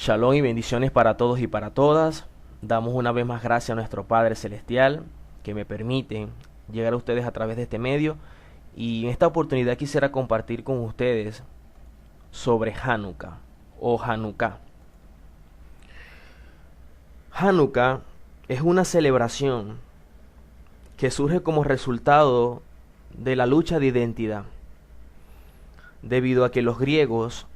Shalom y bendiciones para todos y para todas. Damos una vez más gracias a nuestro Padre Celestial que me permite llegar a ustedes a través de este medio. Y en esta oportunidad quisiera compartir con ustedes sobre Hanukkah o Hanukkah. Hanukkah es una celebración que surge como resultado de la lucha de identidad, debido a que los griegos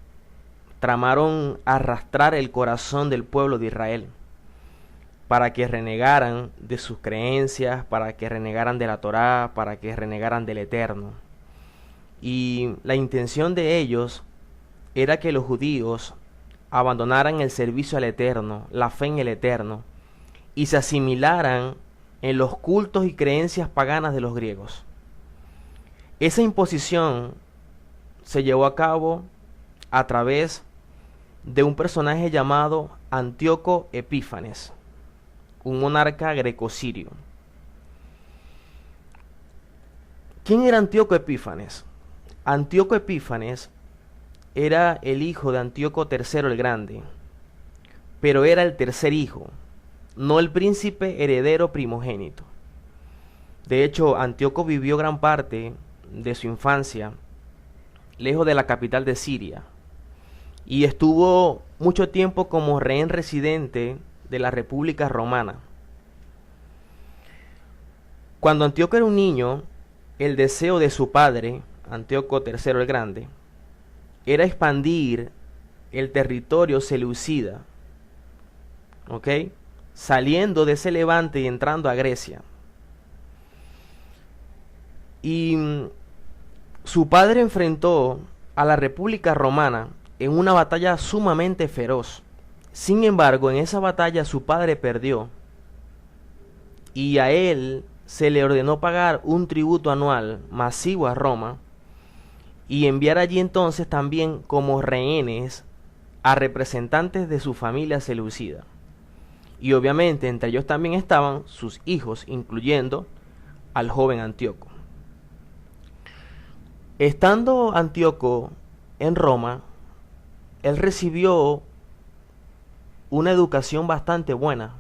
tramaron arrastrar el corazón del pueblo de Israel para que renegaran de sus creencias, para que renegaran de la Torá, para que renegaran del Eterno. Y la intención de ellos era que los judíos abandonaran el servicio al Eterno, la fe en el Eterno, y se asimilaran en los cultos y creencias paganas de los griegos. Esa imposición se llevó a cabo a través de un personaje llamado Antíoco Epífanes, un monarca greco-sirio. ¿Quién era Antíoco Epífanes? Antíoco Epífanes era el hijo de Antíoco III el Grande, pero era el tercer hijo, no el príncipe heredero primogénito. De hecho, Antíoco vivió gran parte de su infancia lejos de la capital de Siria y estuvo mucho tiempo como rehén residente de la República Romana. Cuando Antíoco era un niño, el deseo de su padre, Antíoco III el Grande, era expandir el territorio seleucida, ¿ok? Saliendo de ese levante y entrando a Grecia. Y su padre enfrentó a la República Romana en una batalla sumamente feroz. Sin embargo, en esa batalla su padre perdió y a él se le ordenó pagar un tributo anual masivo a Roma y enviar allí entonces también como rehenes a representantes de su familia seleucida. Y obviamente entre ellos también estaban sus hijos, incluyendo al joven Antíoco. Estando Antíoco en Roma, él recibió una educación bastante buena.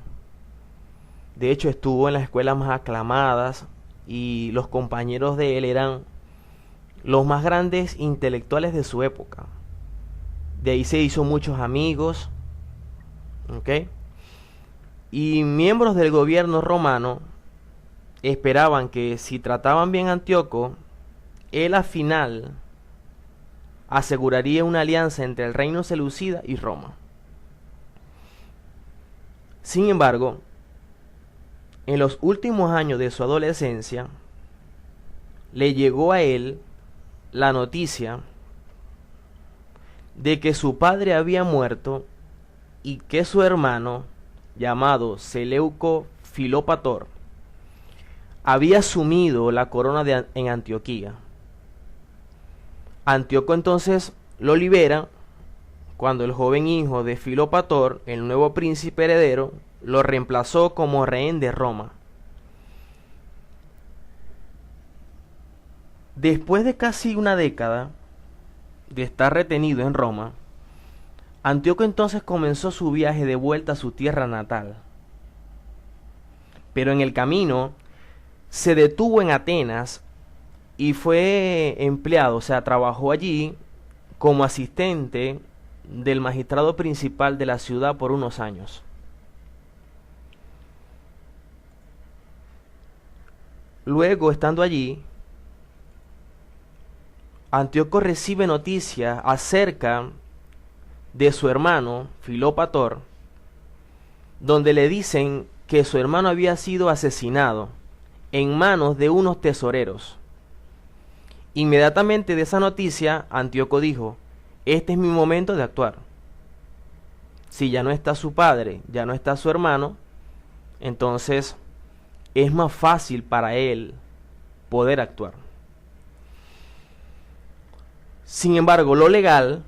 De hecho, estuvo en las escuelas más aclamadas y los compañeros de él eran los más grandes intelectuales de su época. De ahí se hizo muchos amigos, ¿ok? Y miembros del gobierno romano esperaban que si trataban bien a Antíoco, él al final aseguraría una alianza entre el reino seleucida y Roma. Sin embargo, en los últimos años de su adolescencia, le llegó a él la noticia de que su padre había muerto y que su hermano, llamado Seleuco Filópator, había asumido la corona en Antioquía. Antíoco entonces lo libera cuando el joven hijo de Filópator, el nuevo príncipe heredero, lo reemplazó como rehén de Roma. Después de casi una década de estar retenido en Roma, Antíoco entonces comenzó su viaje de vuelta a su tierra natal. Pero en el camino se detuvo en Atenas y fue empleado, o sea, trabajó allí como asistente del magistrado principal de la ciudad por unos años. Luego, estando allí, Antíoco recibe noticias acerca de su hermano Filópator, donde le dicen que su hermano había sido asesinado en manos de unos tesoreros. Inmediatamente de esa noticia, Antíoco dijo: este es mi momento de actuar. Si ya no está su padre, ya no está su hermano, entonces es más fácil para él poder actuar. Sin embargo, lo legal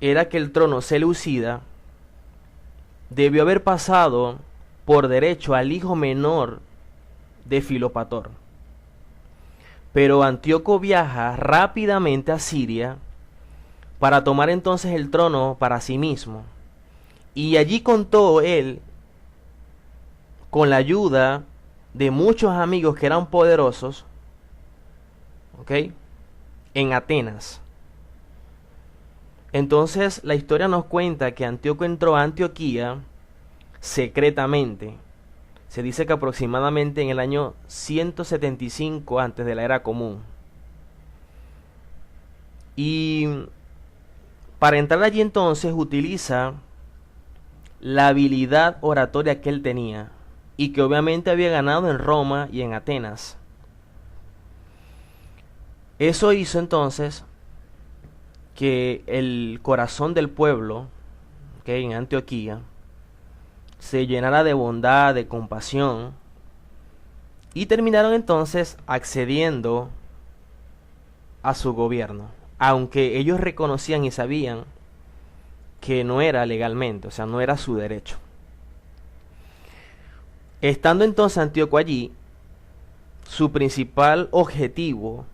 era que el trono seleucida debió haber pasado por derecho al hijo menor de Filópator. Pero Antíoco viaja rápidamente a Siria para tomar entonces el trono para sí mismo Y allí contó él con la ayuda de muchos amigos que eran poderosos, ¿ok? En Atenas. Entonces la historia nos cuenta que Antíoco entró a Antioquía secretamente. Se dice que aproximadamente en el año 175 antes de la era común. Y para entrar allí entonces utiliza la habilidad oratoria que él tenía y que obviamente había ganado en Roma y en Atenas. Eso hizo entonces que el corazón del pueblo, ¿okay?, en Antioquía, se llenara de bondad, de compasión, y terminaron entonces accediendo a su gobierno, aunque ellos reconocían y sabían que no era legalmente, o sea, no era su derecho. Estando entonces Antíoco allí, su principal objetivo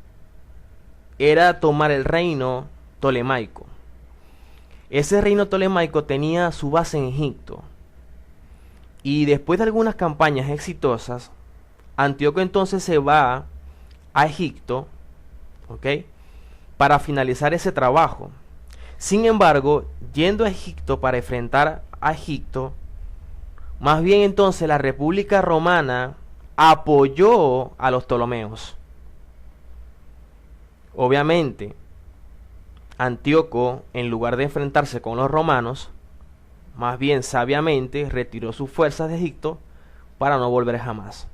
era tomar el reino tolemaico. Ese reino tolemaico tenía su base en Egipto. Y después de algunas campañas exitosas, Antíoco entonces se va a Egipto, ¿ok?, para finalizar ese trabajo. Sin embargo, yendo a Egipto para enfrentar a Egipto, más bien entonces la República Romana apoyó a los Ptolomeos. Obviamente, Antíoco, en lugar de enfrentarse con los romanos, más bien sabiamente retiró sus fuerzas de Egipto para no volver jamás.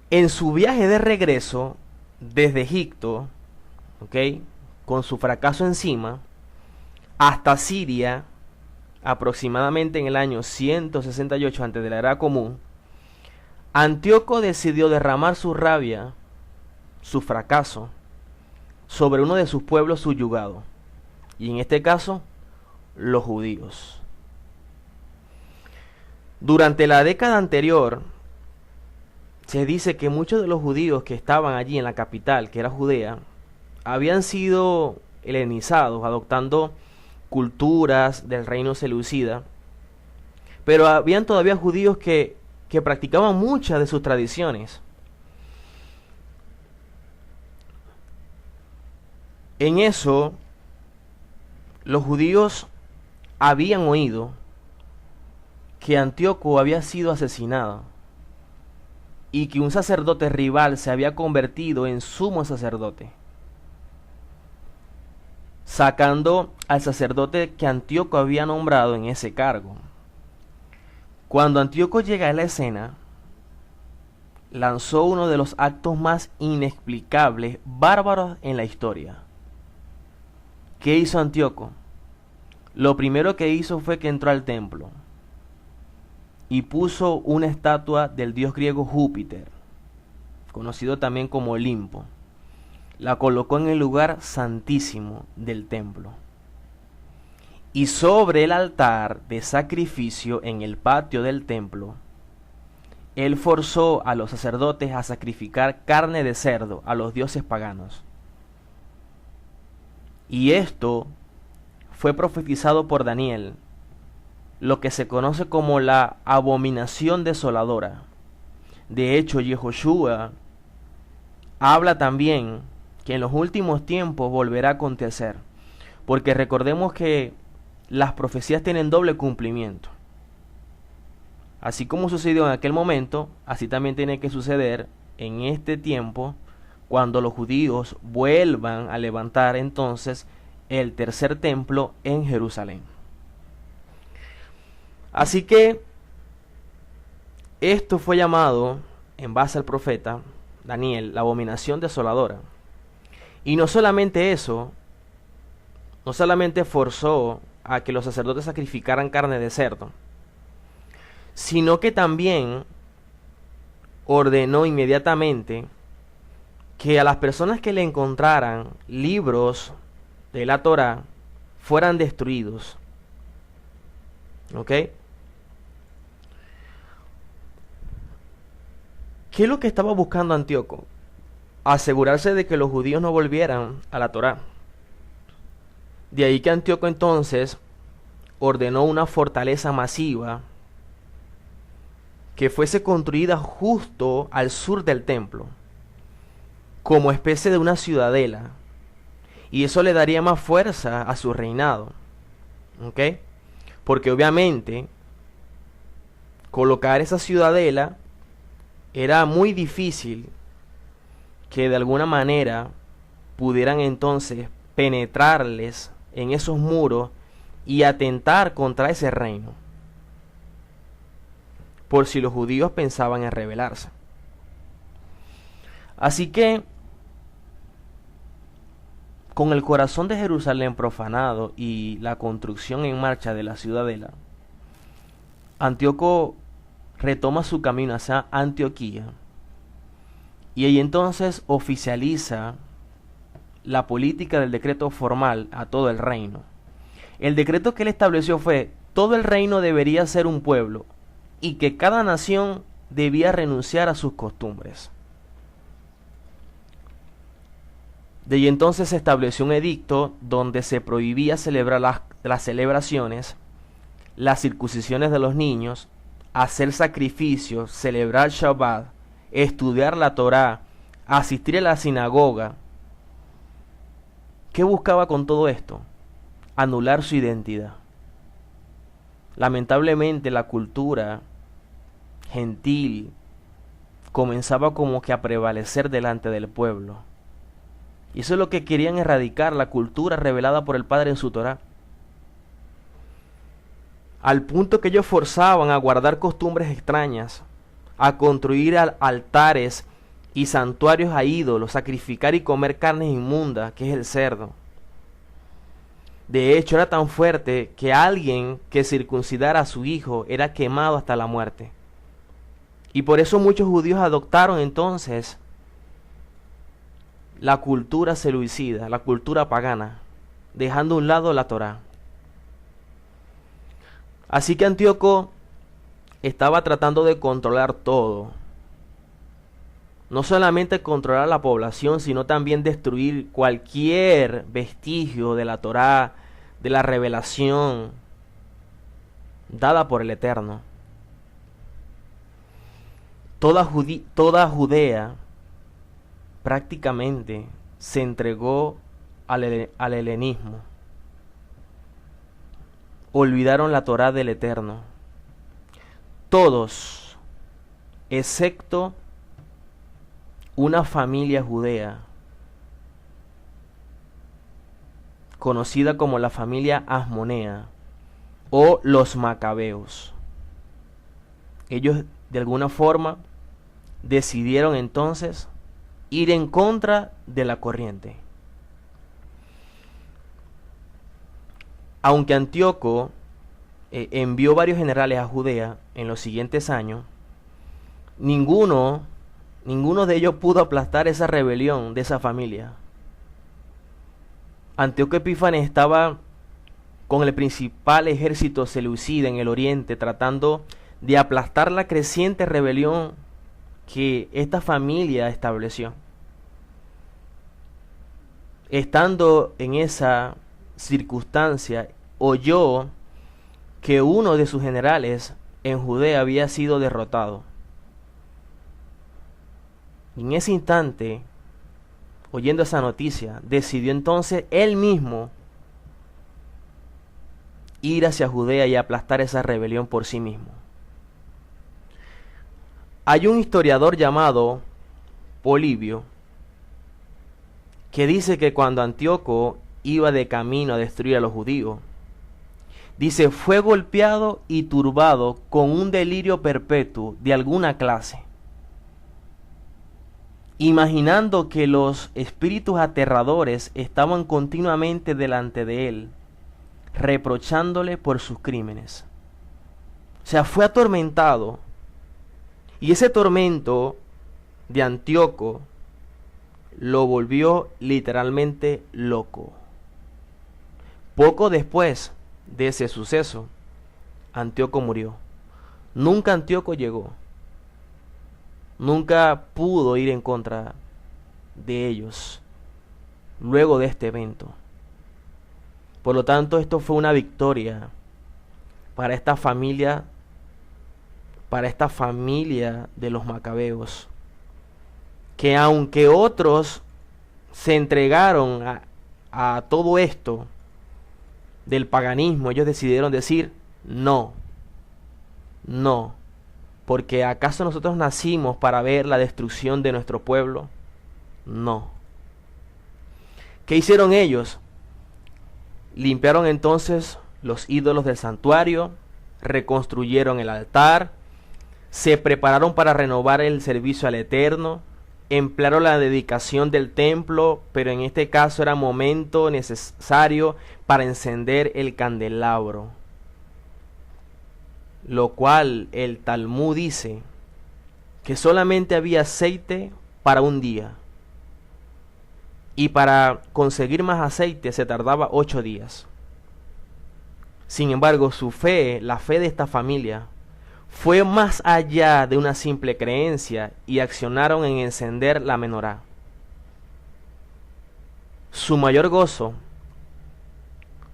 En su viaje de regreso desde Egipto, ¿ok?, con su fracaso encima, hasta Siria, aproximadamente en el año 168 antes de la era común, Antíoco decidió derramar su rabia, su fracaso, sobre uno de sus pueblos subyugados, y en este caso, los judíos. Durante la década anterior, se dice que muchos de los judíos que estaban allí en la capital, que era Judea, habían sido helenizados, adoptando culturas del reino seleucida, pero habían todavía judíos que practicaban muchas de sus tradiciones. En eso, los judíos habían oído que Antíoco había sido asesinado y que un sacerdote rival se había convertido en sumo sacerdote, sacando al sacerdote que Antíoco había nombrado en ese cargo. Cuando Antíoco llega a la escena, lanzó uno de los actos más inexplicables, bárbaros en la historia. ¿Qué hizo Antíoco? Lo primero que hizo fue que entró al templo y puso una estatua del dios griego Júpiter, conocido también como Olimpo. La colocó en el lugar santísimo del templo. Y sobre el altar de sacrificio en el patio del templo, él forzó a los sacerdotes a sacrificar carne de cerdo a los dioses paganos. Y esto fue profetizado por Daniel, lo que se conoce como la abominación desoladora. De hecho, Yehoshua habla también que en los últimos tiempos volverá a acontecer, porque recordemos que las profecías tienen doble cumplimiento. Así como sucedió en aquel momento, así también tiene que suceder en este tiempo, cuando los judíos vuelvan a levantar entonces el tercer templo en Jerusalén. Así que esto fue llamado, en base al profeta Daniel, la abominación desoladora. Y no solamente eso, no solamente forzó a que los sacerdotes sacrificaran carne de cerdo, sino que también ordenó inmediatamente que a las personas que le encontraran libros de la Torá fueran destruidos. ¿Ok? ¿Qué es lo que estaba buscando Antíoco? Asegurarse de que los judíos no volvieran a la Torá. De ahí que Antíoco entonces ordenó una fortaleza masiva que fuese construida justo al sur del templo, como especie de una ciudadela, y eso le daría más fuerza a su reinado, ¿ok? Porque obviamente colocar esa ciudadela era muy difícil que de alguna manera pudieran entonces penetrarles en esos muros y atentar contra ese reino, por si los judíos pensaban en rebelarse. Así que, con el corazón de Jerusalén profanado y la construcción en marcha de la ciudadela, Antíoco retoma su camino hacia Antioquía y ahí entonces oficializa la política del decreto formal a todo el reino. El decreto que él estableció fue: todo el reino debería ser un pueblo y que cada nación debía renunciar a sus costumbres. De ahí entonces se estableció un edicto donde se prohibía celebrar las celebraciones, las circuncisiones de los niños, hacer sacrificios, celebrar Shabbat, estudiar la Torá, asistir a la sinagoga. ¿Qué buscaba con todo esto? Anular su identidad. Lamentablemente la cultura gentil comenzaba como que a prevalecer delante del pueblo. Y eso es lo que querían erradicar, la cultura revelada por el Padre en su Torá. Al punto que ellos forzaban a guardar costumbres extrañas, a construir altares y santuarios a ídolos, sacrificar y comer carnes inmundas, que es el cerdo. De hecho, era tan fuerte que alguien que circuncidara a su hijo era quemado hasta la muerte. Y por eso muchos judíos adoptaron entonces la cultura selyúcida, la cultura pagana, dejando a un lado la Torá. Así que Antíoco estaba tratando de controlar todo. No solamente controlar la población, sino también destruir cualquier vestigio de la Torá, de la revelación dada por el Eterno. Toda Judea prácticamente se entregó al helenismo. Olvidaron la Torá del Eterno. Todos, excepto una familia judea, conocida como la familia Asmonea o los Macabeos. Ellos de alguna forma decidieron entonces ir en contra de la corriente. Aunque Antíoco envió varios generales a Judea en los siguientes años, ninguno de ellos pudo aplastar esa rebelión de esa familia. Antíoco Epífanes estaba con el principal ejército seleucida en el oriente, tratando de aplastar la creciente rebelión que esta familia estableció. Estando en esa circunstancia, oyó que uno de sus generales en Judea había sido derrotado. En ese instante, oyendo esa noticia, decidió entonces él mismo ir hacia Judea y aplastar esa rebelión por sí mismo. Hay un historiador llamado Polibio que dice que cuando Antíoco iba de camino a destruir a los judíos, dice, fue golpeado y turbado con un delirio perpetuo de alguna clase, imaginando que los espíritus aterradores estaban continuamente delante de él, reprochándole por sus crímenes. O sea, fue atormentado. Y ese tormento de Antíoco lo volvió literalmente loco. Poco después de ese suceso, Antíoco murió. Nunca Antíoco llegó. Nunca pudo ir en contra de ellos luego de este evento. Por lo tanto, esto fue una victoria para esta familia de los macabeos, que aunque otros se entregaron a todo esto del paganismo, ellos decidieron decir no, no, porque ¿acaso nosotros nacimos para ver la destrucción de nuestro pueblo? No. ¿Qué hicieron ellos? Limpiaron entonces los ídolos del santuario, reconstruyeron el altar, se prepararon para renovar el servicio al Eterno, emplearon la dedicación del templo, pero en este caso era momento necesario para encender el candelabro, lo cual el Talmud dice que solamente había aceite para un día, y para conseguir más aceite se tardaba 8 días. Sin embargo, su fe, la fe de esta familia, fue más allá de una simple creencia y accionaron en encender la menorá. Su mayor gozo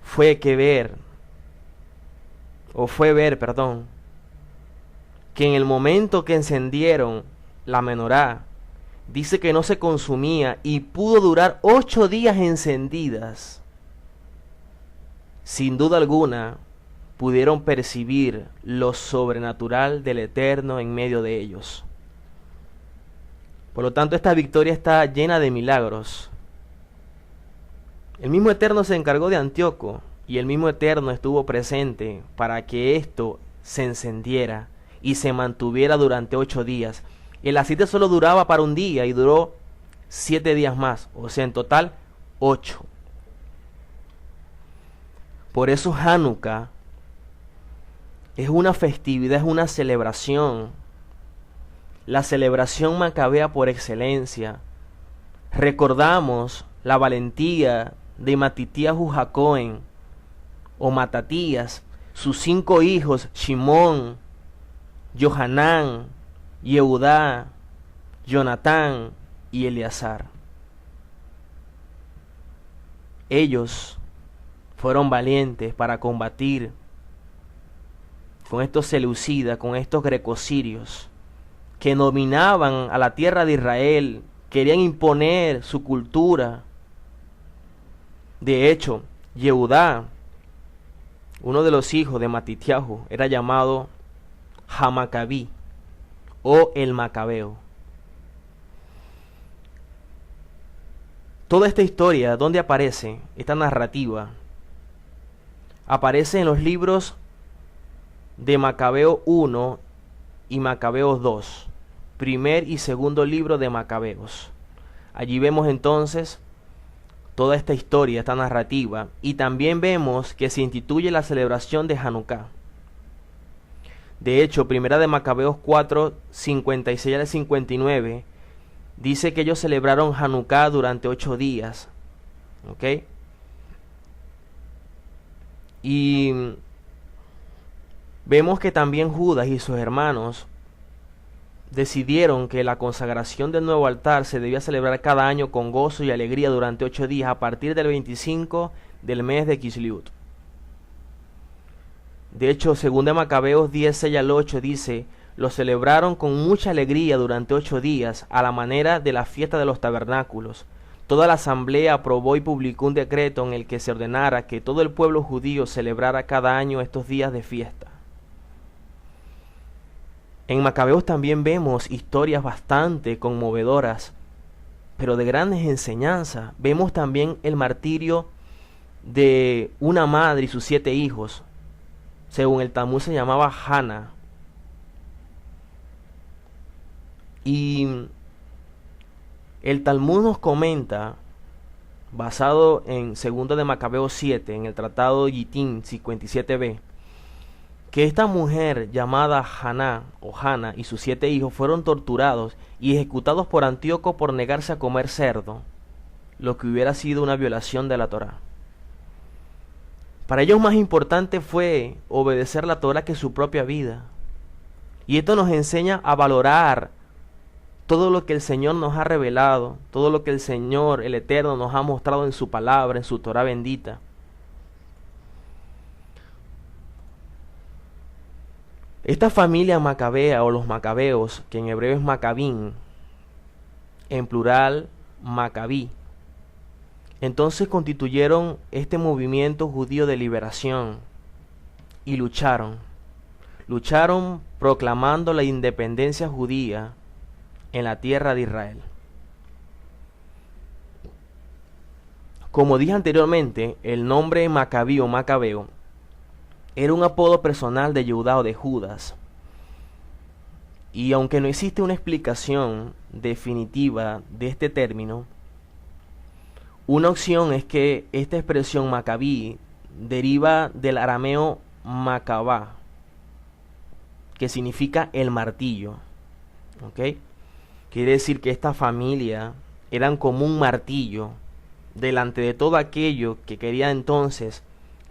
fue ver, que en el momento que encendieron la menorá, dice que no se consumía y pudo durar 8 días encendidas. Sin duda alguna, pudieron percibir lo sobrenatural del Eterno en medio de ellos. Por lo tanto, esta victoria está llena de milagros. El mismo Eterno se encargó de Antíoco y el mismo Eterno estuvo presente para que esto se encendiera y se mantuviera durante 8 días. El aceite solo duraba para un día y duró 7 días más, o sea, en total 8. Por eso Hanukkah es una festividad, es una celebración, la celebración macabea por excelencia. Recordamos la valentía de Matitiyahu Hacohen, o Matatías, sus 5 hijos, Shimón, Johanán, Yehudá, Jonatán y Eleazar. Ellos fueron valientes para combatir con estos seleucidas, con estos grecosirios, que dominaban a la tierra de Israel, querían imponer su cultura. De hecho, Yehudá, uno de los hijos de Matitiyahu, era llamado Hamacabí o el Macabeo. Toda esta historia, ¿dónde aparece esta narrativa? Aparece en los libros de Macabeo 1 y Macabeos 2, primer y segundo libro de Macabeos. Allí vemos entonces toda esta historia, esta narrativa, y también vemos que se instituye la celebración de Hanukkah. De hecho, primera de Macabeos 4, 56 al 59, dice que ellos celebraron Hanukkah durante 8 días. ¿Ok? Y vemos que también Judas y sus hermanos decidieron que la consagración del nuevo altar se debía celebrar cada año con gozo y alegría durante 8 días a partir del 25 del mes de Kislev. De hecho, según de Macabeos 10, 6 al 8 dice, lo celebraron con mucha alegría durante 8 días a la manera de la fiesta de los tabernáculos. Toda la asamblea aprobó y publicó un decreto en el que se ordenara que todo el pueblo judío celebrara cada año estos días de fiesta. En Macabeos también vemos historias bastante conmovedoras, pero de grandes enseñanzas. Vemos también el martirio de una madre y sus 7 hijos. Según el Talmud se llamaba Hannah. Y el Talmud nos comenta, basado en 2 de Macabeos 7, en el tratado Gittin 57b, que esta mujer llamada Hannah y sus 7 hijos fueron torturados y ejecutados por Antíoco por negarse a comer cerdo, lo que hubiera sido una violación de la Torá. Para ellos más importante fue obedecer la Torá que su propia vida. Y esto nos enseña a valorar todo lo que el Señor nos ha revelado, todo lo que el Señor, el Eterno, nos ha mostrado en su palabra, en su Torá bendita. Esta familia macabea o los macabeos, que en hebreo es macabín, en plural macabí, entonces constituyeron este movimiento judío de liberación y lucharon proclamando la independencia judía en la tierra de Israel. Como dije anteriormente, el nombre Macabí o Macabeo era un apodo personal de Judá o de Judas. Y aunque no existe una explicación definitiva de este término, una opción es que esta expresión Macabí deriva del arameo Macabá, que significa el martillo. ¿Ok? Quiere decir que esta familia eran como un martillo delante de todo aquello que quería entonces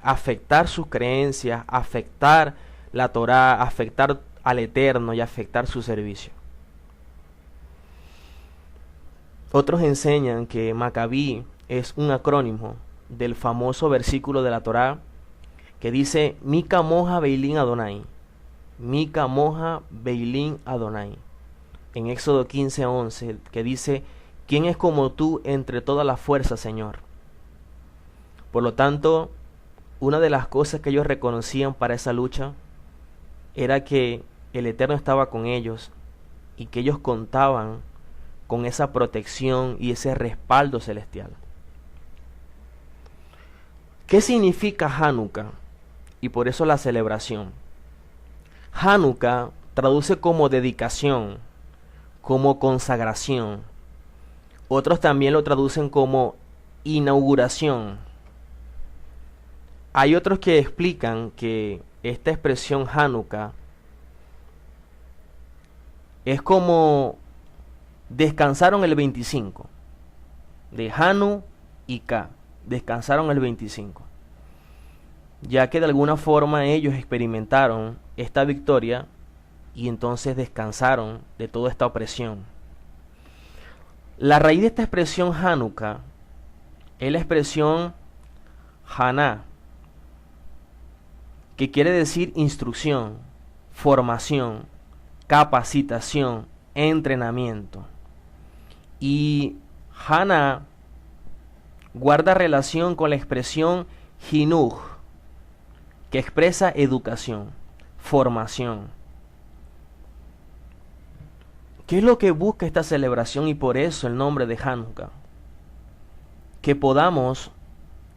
afectar sus creencias, afectar la Torá, afectar al Eterno y afectar su servicio. Otros enseñan que Macabí es un acrónimo del famoso versículo de la Torá que dice Mika Moja Beilín Adonai, Mika Moja Beilín Adonai, en Éxodo 15:11, que dice ¿quién es como tú entre todas las fuerzas, Señor? Por lo tanto, una de las cosas que ellos reconocían para esa lucha era que el Eterno estaba con ellos y que ellos contaban con esa protección y ese respaldo celestial. ¿Qué significa Hanukkah? Y por eso la celebración. Hanukkah traduce como dedicación, como consagración. Otros también lo traducen como inauguración. Hay otros que explican que esta expresión Hanukkah es como descansaron el 25. De Hanu y Ka. Descansaron el 25. Ya que de alguna forma ellos experimentaron esta victoria y entonces descansaron de toda esta opresión. La raíz de esta expresión Hanukkah es la expresión Haná, que quiere decir instrucción, formación, capacitación, entrenamiento. Y Haná guarda relación con la expresión Hinuj, que expresa educación, formación. ¿Qué es lo que busca esta celebración y por eso el nombre de Hanukkah? Que podamos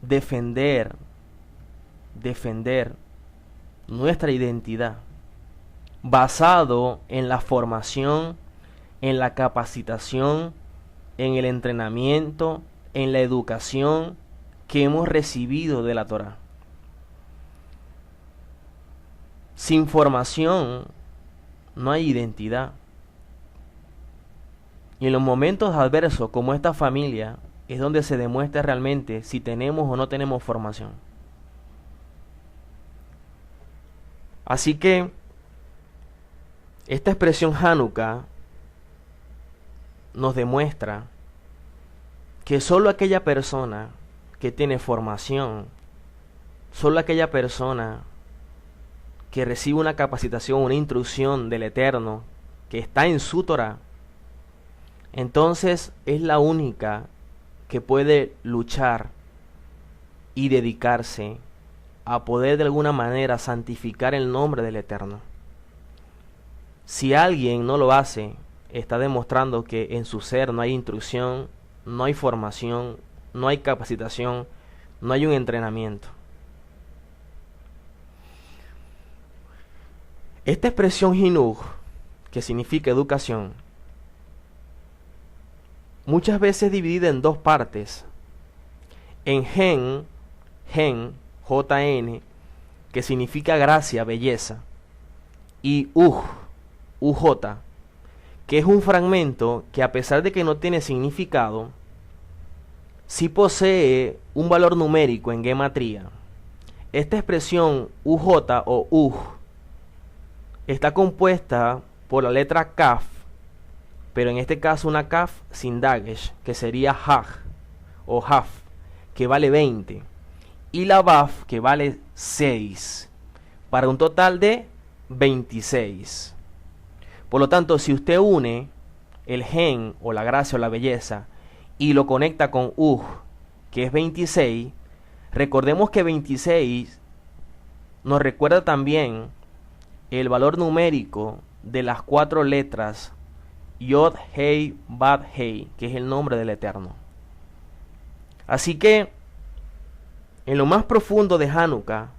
defender nuestra identidad basado en la formación, en la capacitación, en el entrenamiento, en la educación que hemos recibido de la Torá. Sin formación no hay identidad. Y en los momentos adversos como esta familia es donde se demuestra realmente si tenemos o no tenemos formación. Así que esta expresión Hanukkah nos demuestra que solo aquella persona que tiene formación, solo aquella persona que recibe una capacitación, una instrucción del Eterno que está en su Torá, entonces es la única que puede luchar y dedicarse a poder de alguna manera santificar el nombre del Eterno. Si alguien no lo hace, está demostrando que en su ser no hay instrucción, no hay formación, no hay capacitación, no hay un entrenamiento. Esta expresión Hinuj, que significa educación, muchas veces dividida en dos partes. En Gen, JN, que significa gracia, belleza, y UJ, que es un fragmento que a pesar de que no tiene significado, sí posee un valor numérico en gematría. Esta expresión UJ o UJ está compuesta por la letra Kaf, pero en este caso una Kaf sin Dagesh, que sería Haj o Haf, que vale 20, y la Baf, que vale 6, para un total de 26. Por lo tanto, si usted une el gen o la gracia o la belleza y lo conecta con que es 26, recordemos que 26 nos recuerda también el valor numérico de las 4 letras Yod, Hei, Bad, Hei, que es el nombre del Eterno. Así que, en lo más profundo de Hanukkah,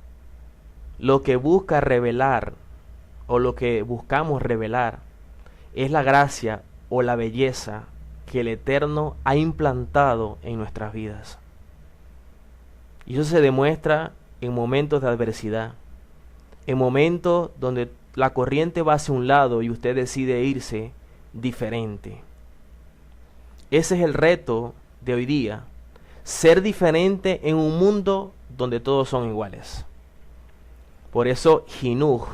lo que busca revelar, o lo que buscamos revelar, es la gracia o la belleza que el Eterno ha implantado en nuestras vidas. Y eso se demuestra en momentos de adversidad, en momentos donde la corriente va hacia un lado y usted decide irse diferente. Ese es el reto de hoy día, ser diferente en un mundo donde todos son iguales. Por eso Jinuj,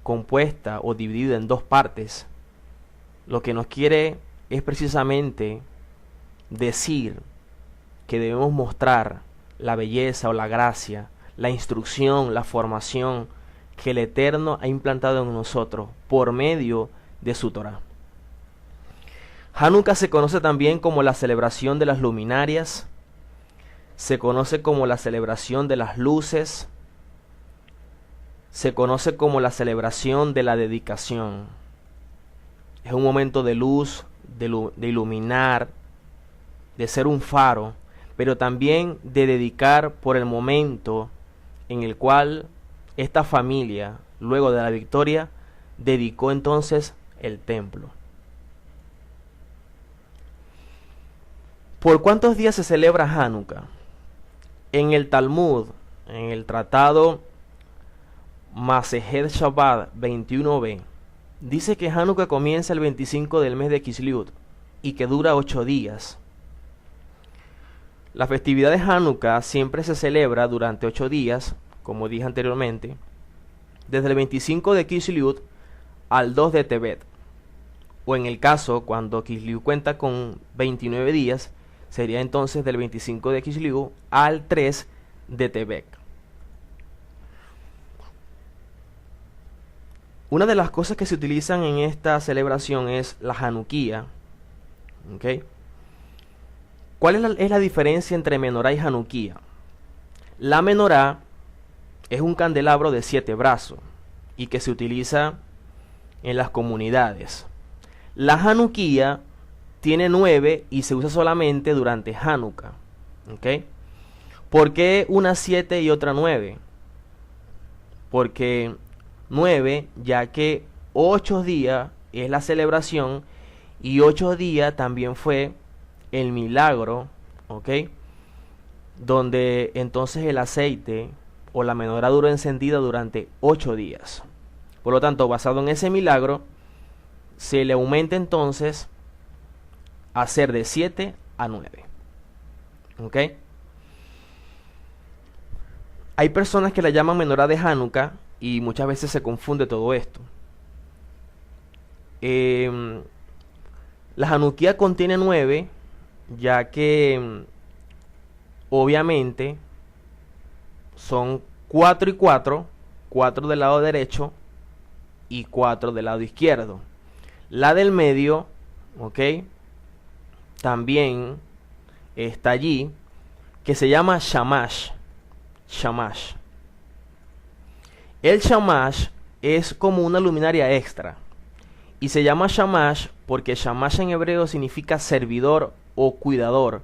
compuesta o dividida en 2 partes, lo que nos quiere es precisamente decir que debemos mostrar la belleza o la gracia, la instrucción, la formación que el Eterno ha implantado en nosotros por medio de su Torah. Hanukkah se conoce también como la celebración de las luminarias, se conoce como la celebración de las luces, se conoce como la celebración de la dedicación. Es un momento de luz, de iluminar, de ser un faro, pero también de dedicar por el momento en el cual esta familia, luego de la victoria, dedicó entonces el templo. ¿Por cuántos días se celebra Hanukkah? En el Talmud, en el tratado Masejet Shabbat 21b, dice que Hanukkah comienza el 25 del mes de Kislev y que dura 8 días. La festividad de Hanukkah siempre se celebra durante 8 días, como dije anteriormente, desde el 25 de Kislev al 2 de Tebet, o en el caso cuando Kislev cuenta con 29 días, sería entonces del 25 de Kislev al 3 de Tebet. Una de las cosas que se utilizan en esta celebración es la Hanukkía. ¿Okay? ¿Cuál es la diferencia entre menorá y Hanukkía? La menorá es un candelabro de 7 brazos y que se utiliza en las comunidades. La Hanukkía tiene 9 y se usa solamente durante Hanukkah. ¿Okay? ¿Por qué una 7 y otra 9? Porque 9, ya que 8 días es la celebración y 8 días también fue el milagro, ¿ok? Donde entonces el aceite o la menorá duró encendida durante 8 días. Por lo tanto, basado en ese milagro, se le aumenta entonces a ser de 7 a 9. ¿Ok? Hay personas que la llaman menorá de Hanukkah y muchas veces se confunde todo esto. La Hanukkía contiene 9, ya que obviamente son 4 y 4, 4 del lado derecho y 4 del lado izquierdo. La del medio, ¿ok? También está allí, que se llama Shamash. Shamash. El Shamash es como una luminaria extra. Y se llama Shamash porque Shamash en hebreo significa servidor o cuidador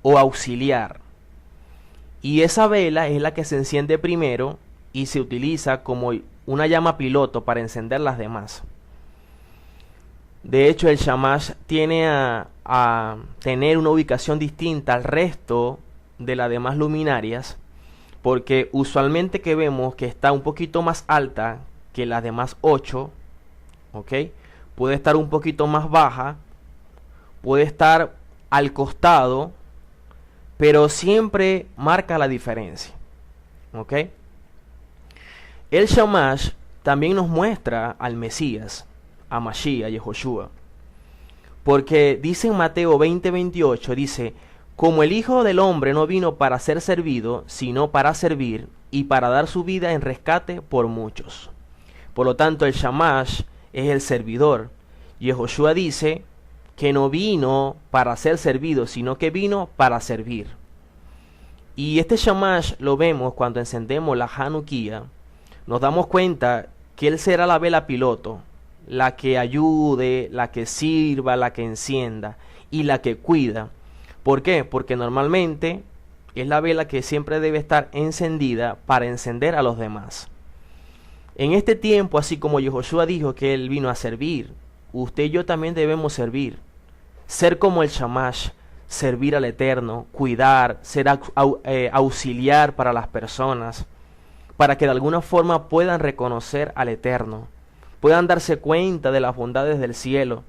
o auxiliar. Y esa vela es la que se enciende primero y se utiliza como una llama piloto para encender las demás. De hecho, el Shamash tiene a tener una ubicación distinta al resto de las demás luminarias, porque usualmente que vemos que está un poquito más alta que las demás 8, ¿ok? Puede estar un poquito más baja, puede estar al costado, pero siempre marca la diferencia, ¿ok? El Shamash también nos muestra al Mesías, a Mashiach, a Yehoshua, porque dice en Mateo 20:28, dice: como el Hijo del Hombre no vino para ser servido, sino para servir y para dar su vida en rescate por muchos. Por lo tanto, el Shamash es el servidor. Yehoshua dice que no vino para ser servido, sino que vino para servir. Y este Shamash lo vemos cuando encendemos la Hanukkah. Nos damos cuenta que él será la vela piloto, la que ayude, la que sirva, la que encienda y la que cuida. ¿Por qué? Porque normalmente es la vela que siempre debe estar encendida para encender a los demás. En este tiempo, así como Yehoshua dijo que él vino a servir, usted y yo también debemos servir. Ser como el Shamash, servir al Eterno, cuidar, ser auxiliar para las personas, para que de alguna forma puedan reconocer al Eterno, puedan darse cuenta de las bondades del cielo.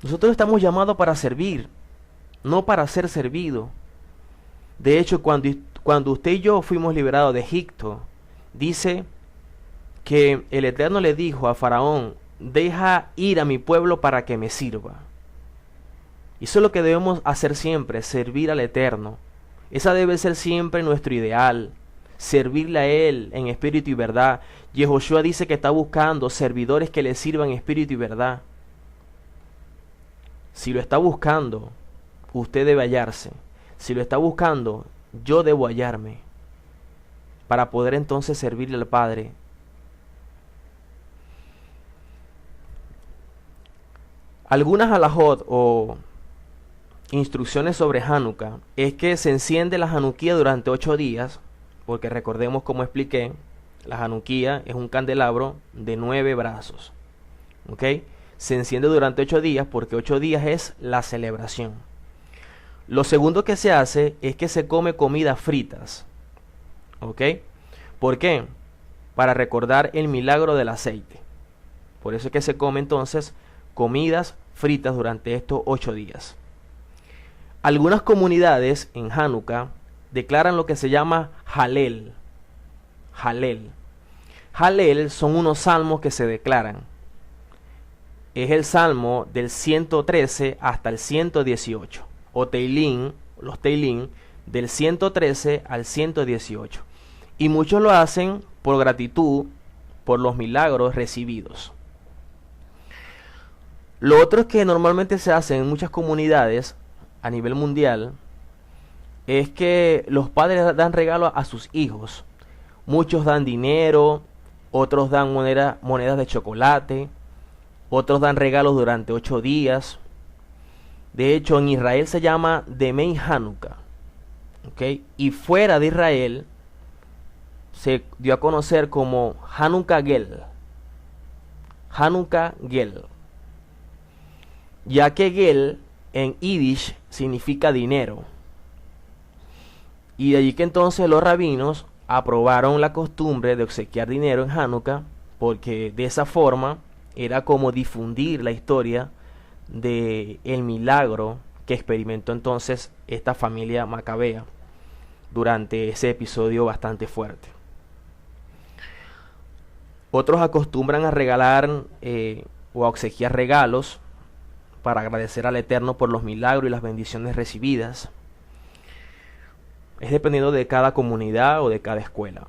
Nosotros estamos llamados para servir, no para ser servido. De hecho, cuando usted y yo fuimos liberados de Egipto, dice que el Eterno le dijo a Faraón: deja ir a mi pueblo para que me sirva. Y eso es lo que debemos hacer siempre, servir al Eterno. Esa debe ser siempre nuestro ideal, servirle a Él en espíritu y verdad. Yehoshua dice que está buscando servidores que le sirvan en espíritu y verdad. Si lo está buscando, usted debe hallarse. Si lo está buscando, yo debo hallarme, para poder entonces servirle al Padre. Algunas halajot o instrucciones sobre Hanukkah es que se enciende la Hanukkah durante 8 días, porque recordemos, como expliqué, la Hanukkah es un candelabro de 9 brazos. ¿Ok? Se enciende durante 8 días porque 8 días es la celebración. Lo segundo que se hace es que se come comidas fritas. ¿Ok? ¿Por qué? Para recordar el milagro del aceite. Por eso es que se come entonces comidas fritas durante estos 8 días. Algunas comunidades en Hanukkah declaran lo que se llama Halel. Halel. Halel son unos salmos que se declaran. Es el salmo del 113 hasta el 118. O Teilín, los Teilín, del 113 al 118. Y muchos lo hacen por gratitud por los milagros recibidos. Lo otro que normalmente se hace en muchas comunidades a nivel mundial es que los padres dan regalos a sus hijos. Muchos dan dinero, otros dan monedas de chocolate, otros dan regalos durante 8 días. De hecho, en Israel se llama Demei Hanukkah. ¿Okay? Y fuera de Israel se dio a conocer como Hanukkah Gel. Hanukkah Gel. Ya que Gel en Yiddish significa dinero. Y de allí que entonces los rabinos aprobaron la costumbre de obsequiar dinero en Hanukkah, porque de esa forma era como difundir la historia de el milagro que experimentó entonces esta familia macabea durante ese episodio bastante fuerte. Otros acostumbran a regalar o a obsequiar regalos para agradecer al Eterno por los milagros y las bendiciones recibidas. Es dependiendo de cada comunidad o de cada escuela.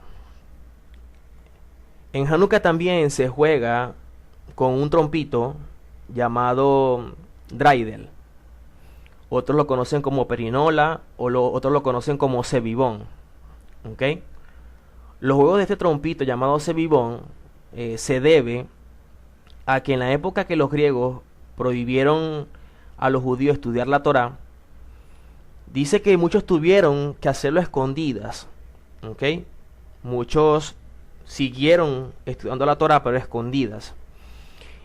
En Hanukkah también se juega con un trompito llamado dreidel. Otros lo conocen como perinola otros lo conocen como sebibón. ¿Okay? Los juegos de este trompito llamado sebibón se debe a que en la época que los griegos prohibieron a los judíos estudiar la Torá, dice que muchos tuvieron que hacerlo a escondidas. ¿Okay? Muchos siguieron estudiando la Torá pero escondidas.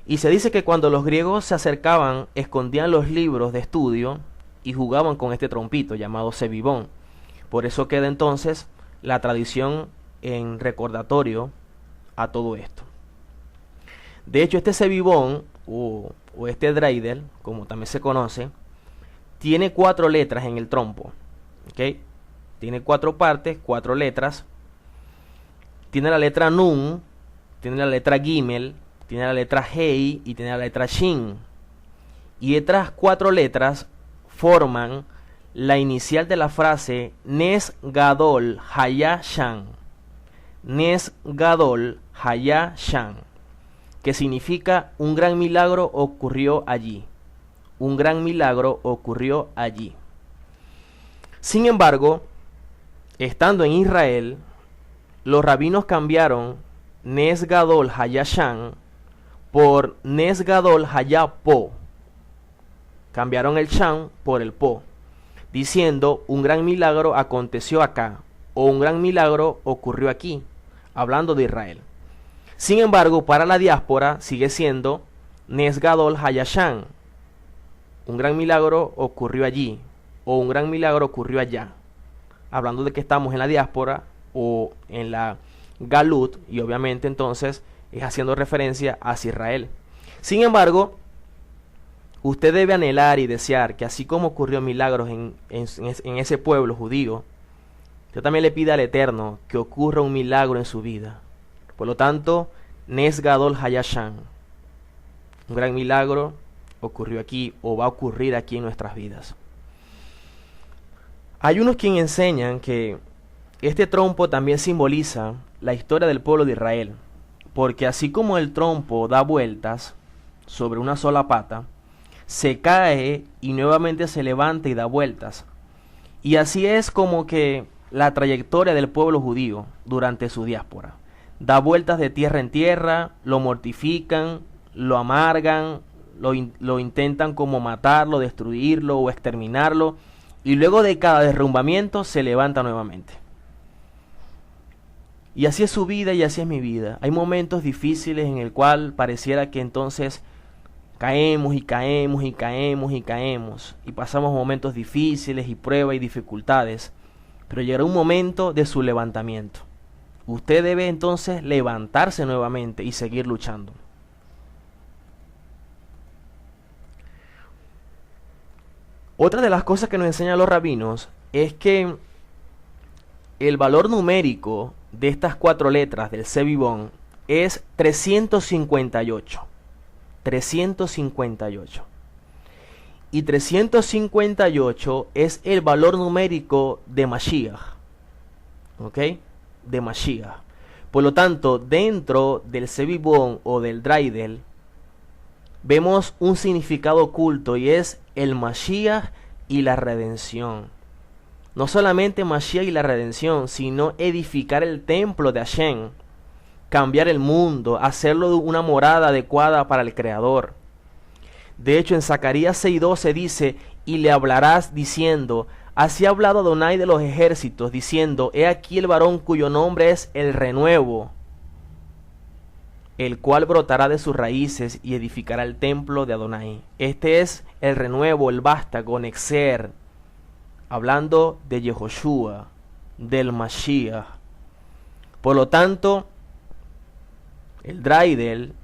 Y se dice que cuando los griegos se acercaban, escondían los libros de estudio y jugaban con este trompito llamado sebibón. Por eso queda entonces la tradición en recordatorio a todo esto. De hecho, este sebibón o este dreidel, como también se conoce, tiene 4 letras en el trompo. ¿Okay? Tiene 4 partes, 4 letras. Tiene la letra Nun, tiene la letra Gimel, tiene la letra Hei y tiene la letra Shin. Y estas 4 letras forman la inicial de la frase Nes Gadol Haya Shan. Nes Gadol Hayashan, que significa un gran milagro ocurrió allí. Un gran milagro ocurrió allí. Sin embargo, estando en Israel, los rabinos cambiaron Nes Gadol Hayashan por Nes Gadol Hayapo. Cambiaron el Shan por el Po, diciendo un gran milagro aconteció acá, o un gran milagro ocurrió aquí, hablando de Israel. Sin embargo, para la diáspora sigue siendo Nes Gadol Hayashan. Un gran milagro ocurrió allí, o un gran milagro ocurrió allá, hablando de que estamos en la diáspora o en la Galut, y obviamente entonces es haciendo referencia hacia Israel. Sin embargo, usted debe anhelar y desear que así como ocurrió milagros en ese pueblo judío, usted también le pida al Eterno que ocurra un milagro en su vida. Por lo tanto, Nes Gadol Hayashan, un gran milagro ocurrió aquí o va a ocurrir aquí en nuestras vidas. Hay unos quienes enseñan que este trompo también simboliza la historia del pueblo de Israel, porque así como el trompo da vueltas sobre una sola pata, se cae y nuevamente se levanta y da vueltas. Y así es como que la trayectoria del pueblo judío durante su diáspora. Da vueltas de tierra en tierra, lo mortifican, lo amargan, lo intentan como matarlo, destruirlo o exterminarlo, y luego de cada derrumbamiento se levanta nuevamente. Y así es su vida y así es mi vida. Hay momentos difíciles en el cual pareciera que entonces caemos y caemos y caemos y caemos y pasamos momentos difíciles y pruebas y dificultades, pero llegará un momento de su levantamiento. Usted debe entonces levantarse nuevamente y seguir luchando. Otra de las cosas que nos enseñan los rabinos es que el valor numérico de estas 4 letras del Sevivón es 358. 358. Y 358 es el valor numérico de Mashiach. ¿Ok? De Mashiach. Por lo tanto, dentro del Sevivón o del Dreidel, vemos un significado oculto y es el Mashiach y la redención. No solamente Mashiach y la redención, sino edificar el templo de Hashem, cambiar el mundo, hacerlo de una morada adecuada para el Creador. De hecho, en Zacarías 6:12 dice, y le hablarás diciendo, así ha hablado Adonai de los ejércitos, diciendo, he aquí el varón cuyo nombre es el renuevo, el cual brotará de sus raíces y edificará el templo de Adonai. Este es el renuevo, el vástago, Nexer, hablando de Yehoshua, del Mashiach. Por lo tanto, el Dreidel,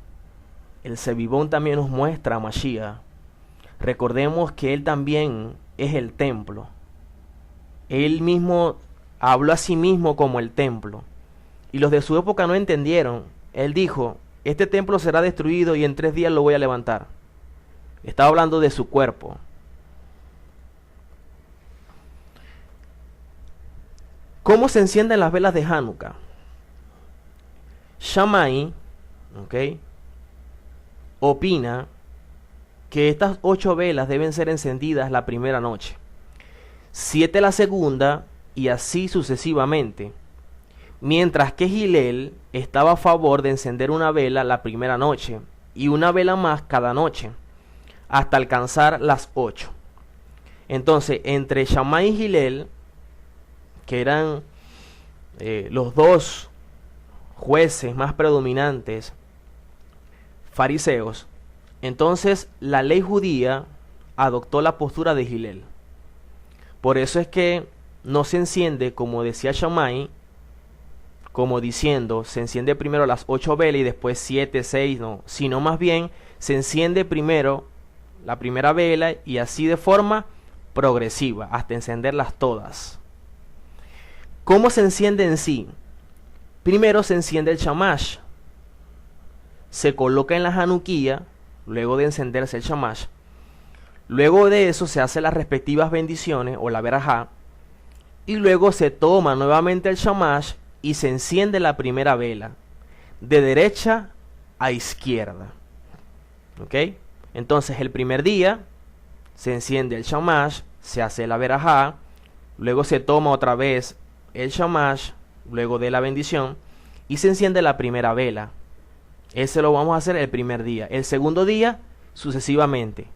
el Sevivón también nos muestra a Mashiach. Recordemos que él también es el templo. Él mismo habló a sí mismo como el templo. Y los de su época no entendieron. Él dijo, este templo será destruido y en 3 días lo voy a levantar. Estaba hablando de su cuerpo. ¿Cómo se encienden las velas de Hanukkah? Shammai, opina que estas 8 velas deben ser encendidas la primera noche, 7 la segunda y así sucesivamente. Mientras que Hillel estaba a favor de encender una vela la primera noche y una vela más cada noche, hasta alcanzar las 8. Entonces, entre Shammai y Hillel, que eran los 2 jueces más predominantes, fariseos, entonces la ley judía adoptó la postura de Hillel. Por eso es que no se enciende, como decía Shammai, como diciendo, se enciende primero las 8 velas y después 7, 6, no, sino más bien se enciende primero la primera vela y así de forma progresiva, hasta encenderlas todas. ¿Cómo se enciende en sí? Primero se enciende el shamash, se coloca en la januquía, luego de encenderse el shamash. Luego de eso se hacen las respectivas bendiciones o la verajá, y luego se toma nuevamente el shamash y se enciende la primera vela. de derecha a izquierda. ¿Ok? Entonces el primer día se enciende el shamash, se hace la verajá, luego se toma otra vez el shamash, luego de la bendición, y se enciende la primera vela. Ese lo vamos a hacer el primer día. El segundo día, sucesivamente.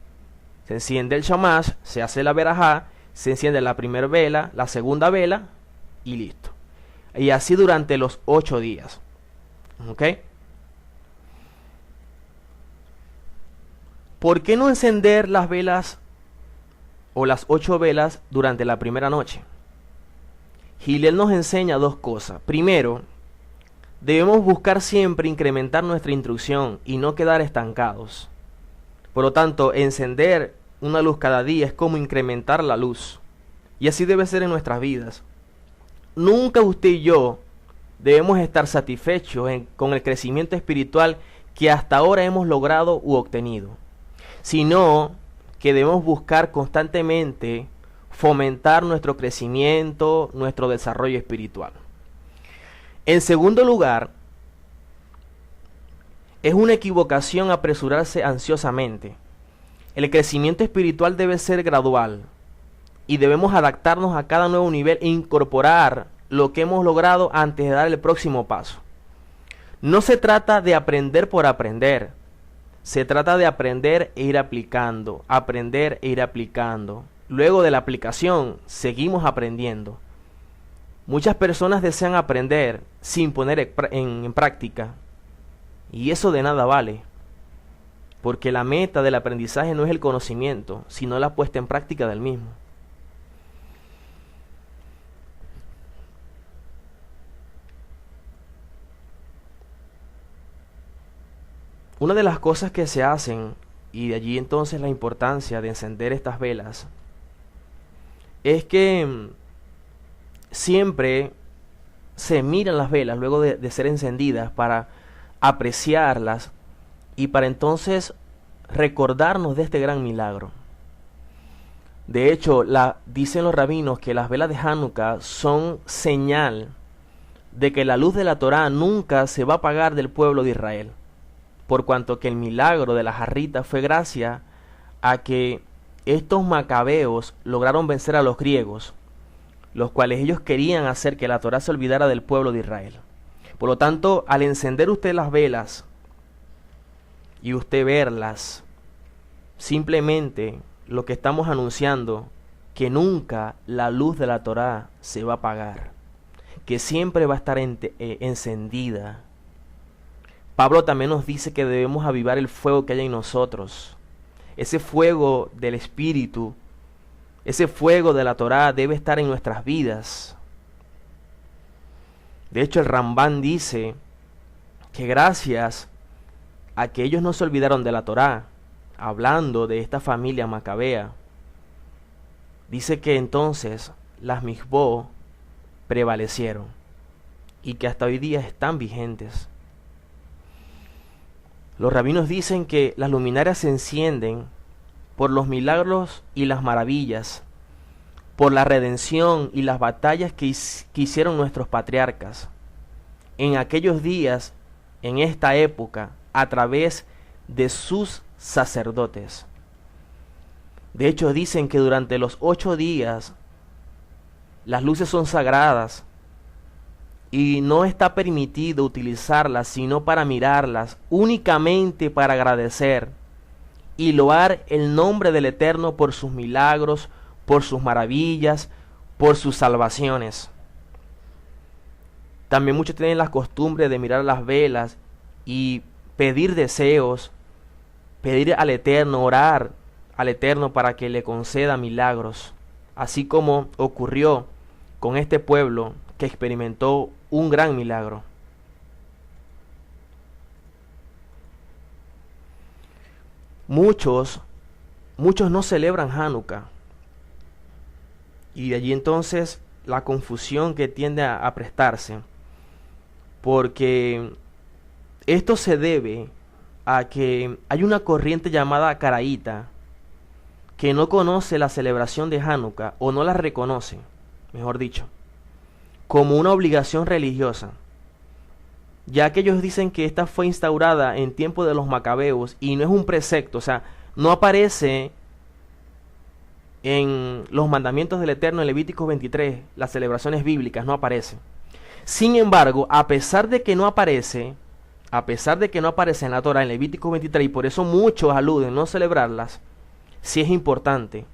Se enciende el shamash, se hace la verajá, se enciende la primera vela, la segunda vela, y listo. Y así durante los 8 días. ¿Ok? ¿Por qué no encender las velas o las 8 velas durante la primera noche? Hillel nos enseña 2 cosas. Primero, debemos buscar siempre incrementar nuestra instrucción y no quedar estancados. Por lo tanto, encender una luz cada día es como incrementar la luz. Y así debe ser en nuestras vidas. Nunca usted y yo debemos estar satisfechos con el crecimiento espiritual que hasta ahora hemos logrado u obtenido, sino que debemos buscar constantemente fomentar nuestro crecimiento, nuestro desarrollo espiritual. En segundo lugar, es una equivocación apresurarse ansiosamente. El crecimiento espiritual debe ser gradual y debemos adaptarnos a cada nuevo nivel e incorporar lo que hemos logrado antes de dar el próximo paso. No se trata de aprender por aprender. Se trata de aprender e ir aplicando, aprender e ir aplicando. Luego de la aplicación, seguimos aprendiendo. Muchas personas desean aprender sin poner en práctica. Y eso de nada vale. Porque la meta del aprendizaje no es el conocimiento, sino la puesta en práctica del mismo. Una de las cosas que se hacen, y de allí entonces la importancia de encender estas velas, es que siempre se miran las velas luego de ser encendidas para apreciarlas y para entonces recordarnos de este gran milagro. De hecho, dicen los rabinos que las velas de Hanukkah son señal de que la luz de la Torá nunca se va a apagar del pueblo de Israel, por cuanto que el milagro de la jarrita fue gracias a que estos macabeos lograron vencer a los griegos, los cuales ellos querían hacer que la Torá se olvidara del pueblo de Israel. Por lo tanto, al encender usted las velas y usted verlas, simplemente lo que estamos anunciando, que nunca la luz de la Torá se va a apagar, que siempre va a estar encendida. Pablo también nos dice que debemos avivar el fuego que hay en nosotros. Ese fuego del Espíritu, ese fuego de la Torá debe estar en nuestras vidas. De hecho, el Rambán dice que gracias a que ellos no se olvidaron de la Torá, hablando de esta familia macabea, dice que entonces las mizbó prevalecieron y que hasta hoy día están vigentes. Los rabinos dicen que las luminarias se encienden por los milagros y las maravillas, por la redención y las batallas que hicieron nuestros patriarcas en aquellos días, en esta época, a través de sus sacerdotes. De hecho, dicen que durante los 8 días las luces son sagradas y no está permitido utilizarlas sino para mirarlas, únicamente para agradecer y loar el nombre del Eterno por sus milagros, por sus maravillas, por sus salvaciones. También muchos tienen la costumbre de mirar las velas y pedir deseos, pedir al Eterno, orar al Eterno para que le conceda milagros, así como ocurrió con este pueblo que experimentó un gran milagro. Muchos no celebran Hanukkah, y de allí entonces la confusión que tiende a prestarse, porque esto se debe a que hay una corriente llamada caraíta que no conoce la celebración de Hanukkah, o no la reconoce, mejor dicho, como una obligación religiosa. ya que ellos dicen que esta fue instaurada en tiempo de los macabeos y no es un precepto, o sea, no aparece en los mandamientos del Eterno en Levítico 23, las celebraciones bíblicas, no aparece. Sin embargo, a pesar de que no aparece en la Torah en Levítico 23, y por eso muchos aluden no celebrarlas, sí es importante.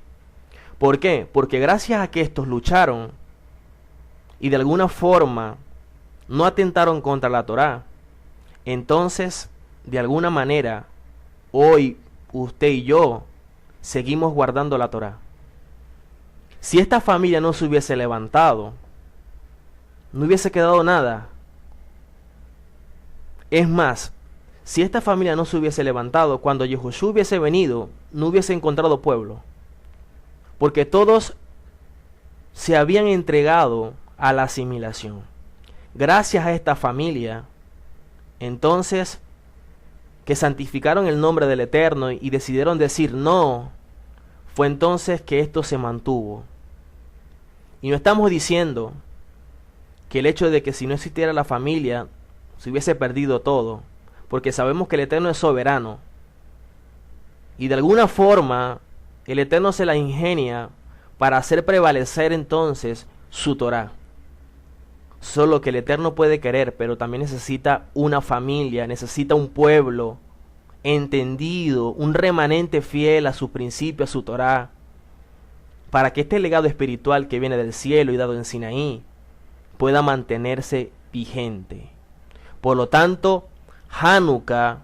¿Por qué? Porque gracias a que estos lucharon y de alguna forma no atentaron contra la Torah, entonces, de alguna manera, hoy usted y yo seguimos guardando la Torah. Si esta familia no se hubiese levantado, no hubiese quedado nada. Es más, si esta familia no se hubiese levantado, cuando Yehoshua hubiese venido, no hubiese encontrado pueblo. Porque todos se habían entregado a la asimilación. Gracias a esta familia, entonces, que santificaron el nombre del Eterno y decidieron decir no, fue entonces que esto se mantuvo. Y no estamos diciendo que el hecho de que si no existiera la familia, se hubiese perdido todo, porque sabemos que el Eterno es soberano. Y de alguna forma, el Eterno se la ingenia para hacer prevalecer entonces su Torah. Solo que el Eterno puede querer, pero también necesita una familia, necesita un pueblo entendido, un remanente fiel a su principio, a su Torah, para que este legado espiritual que viene del cielo y dado en Sinaí pueda mantenerse vigente. Por lo tanto, Hanukkah,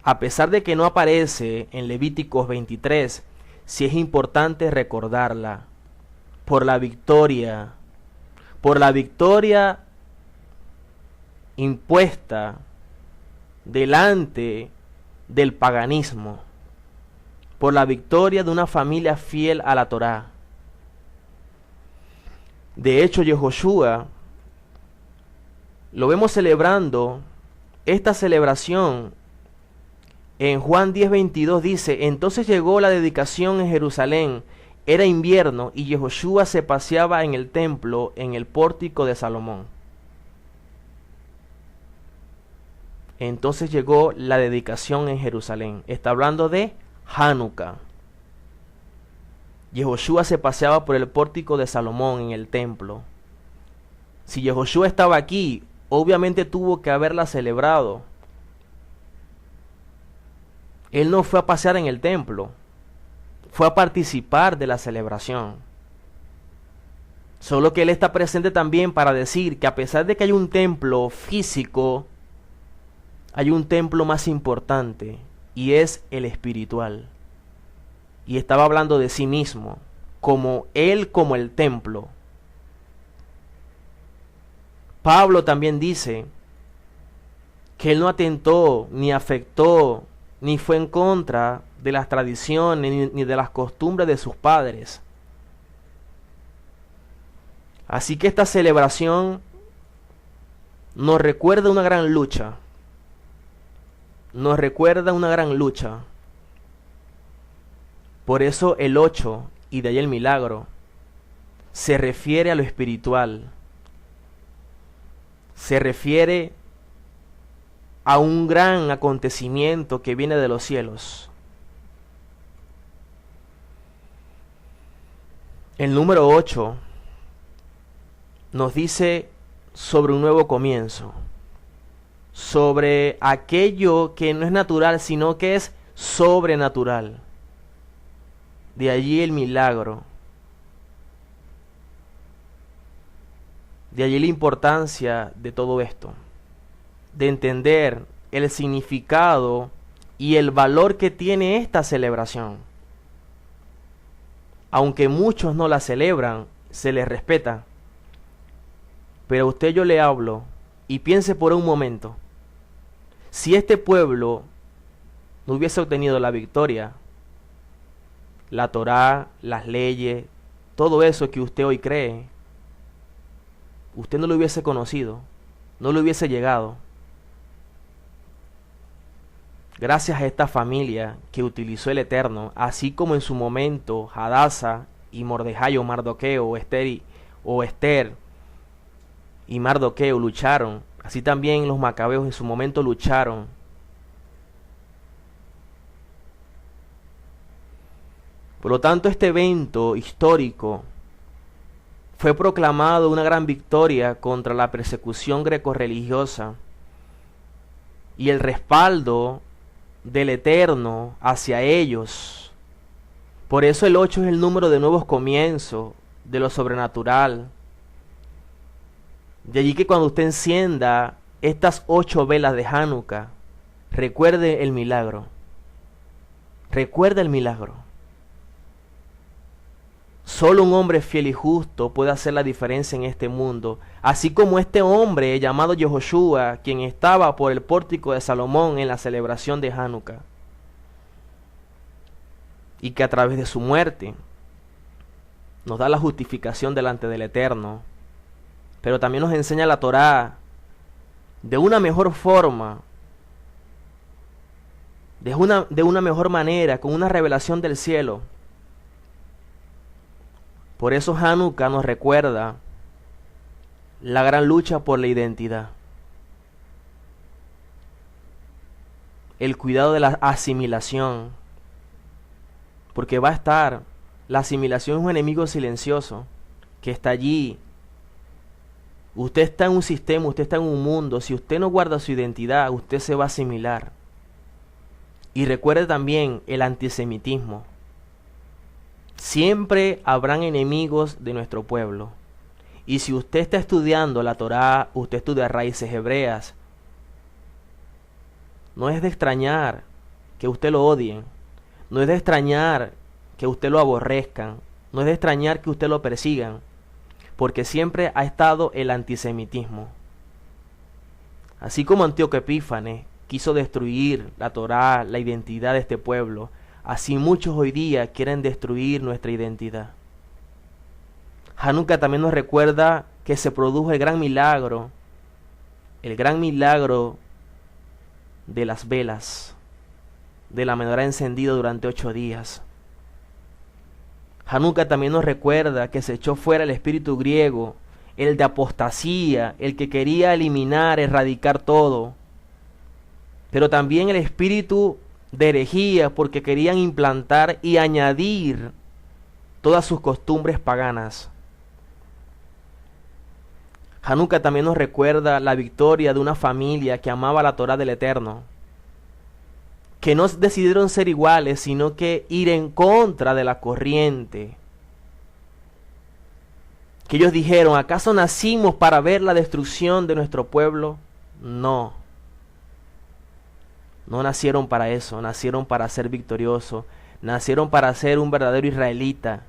a pesar de que no aparece en Levíticos 23, sí es importante recordarla por la victoria impuesta delante del paganismo, por la victoria de una familia fiel a la Torá. De hecho, Yehoshua lo vemos celebrando esta celebración. En Juan 10:22 dice: entonces llegó la dedicación en Jerusalén, era invierno y Yehoshua se paseaba en el templo en el pórtico de Salomón. Entonces llegó la dedicación en Jerusalén. Está hablando de Hanukkah. Yehoshua se paseaba por el pórtico de Salomón en el templo. Si Yehoshua estaba aquí, obviamente tuvo que haberla celebrado. Él no fue a pasear en el templo, fue a participar de la celebración. Solo que él está presente también para decir que a pesar de que hay un templo físico, hay un templo más importante y es el espiritual. Y estaba hablando de sí mismo, como él como el templo. Pablo también dice que él no atentó, ni afectó, ni fue en contra de las tradiciones, ni de las costumbres de sus padres. Así que esta celebración nos recuerda una gran lucha. Nos recuerda una gran lucha. Por eso el 8, y de ahí el milagro, se refiere a lo espiritual. Se refiere a un gran acontecimiento que viene de los cielos. El número 8 nos dice sobre un nuevo comienzo, sobre aquello que no es natural, sino que es sobrenatural. De allí el milagro. De allí la importancia de todo esto, de entender el significado y el valor que tiene esta celebración. Aunque muchos no la celebran, se les respeta. Pero a usted yo le hablo y piense por un momento, si este pueblo no hubiese obtenido la victoria, la Torá, las leyes, todo eso que usted hoy cree, usted no lo hubiese conocido, no lo hubiese llegado. Gracias a esta familia que utilizó el Eterno, así como en su momento Hadasa y Mordejai o Mardoqueo o Esther y Mardoqueo lucharon, Así también los macabeos en su momento lucharon. Por lo tanto, este evento histórico fue proclamado una gran victoria contra la persecución grecorreligiosa y el respaldo del Eterno hacia ellos. Por eso el 8 es el número de nuevos comienzos, de lo sobrenatural. De allí que cuando usted encienda estas 8 velas de Hanukkah, recuerde el milagro. Recuerde el milagro. Solo un hombre fiel y justo puede hacer la diferencia en este mundo, así como este hombre llamado Yehoshua, quien estaba por el pórtico de Salomón en la celebración de Hanukkah, y que a través de su muerte nos da la justificación delante del Eterno, pero también nos enseña la Torá de una mejor forma, de una mejor manera, con una revelación del cielo. Por eso Hanukkah nos recuerda la gran lucha por la identidad, el cuidado de la asimilación, porque va a estar, la asimilación es un enemigo silencioso que está allí. Usted está en un sistema, usted está en un mundo, si usted no guarda su identidad, usted se va a asimilar. Y recuerde también el antisemitismo. Siempre habrán enemigos de nuestro pueblo. Y si usted está estudiando la Torá, usted estudia raíces hebreas, no es de extrañar que usted lo odien, no es de extrañar que usted lo aborrezcan, no es de extrañar que usted lo persigan, porque siempre ha estado el antisemitismo. Así como Antíoco Epífanes quiso destruir la Torá, la identidad de este pueblo, así muchos hoy día quieren destruir nuestra identidad. Hanukkah también nos recuerda que se produjo el gran milagro de las velas, de la menorá encendida durante 8 días. Hanukkah también nos recuerda que se echó fuera el espíritu griego, el de apostasía, el que quería eliminar, erradicar todo, pero también el espíritu de herejía, porque querían implantar y añadir todas sus costumbres paganas. Hanukkah también nos recuerda la victoria de una familia que amaba la Torá del Eterno, que no decidieron ser iguales, sino que ir en contra de la corriente. Que ellos dijeron, ¿acaso nacimos para ver la destrucción de nuestro pueblo? No. No nacieron para eso, nacieron para ser victoriosos, nacieron para ser un verdadero israelita,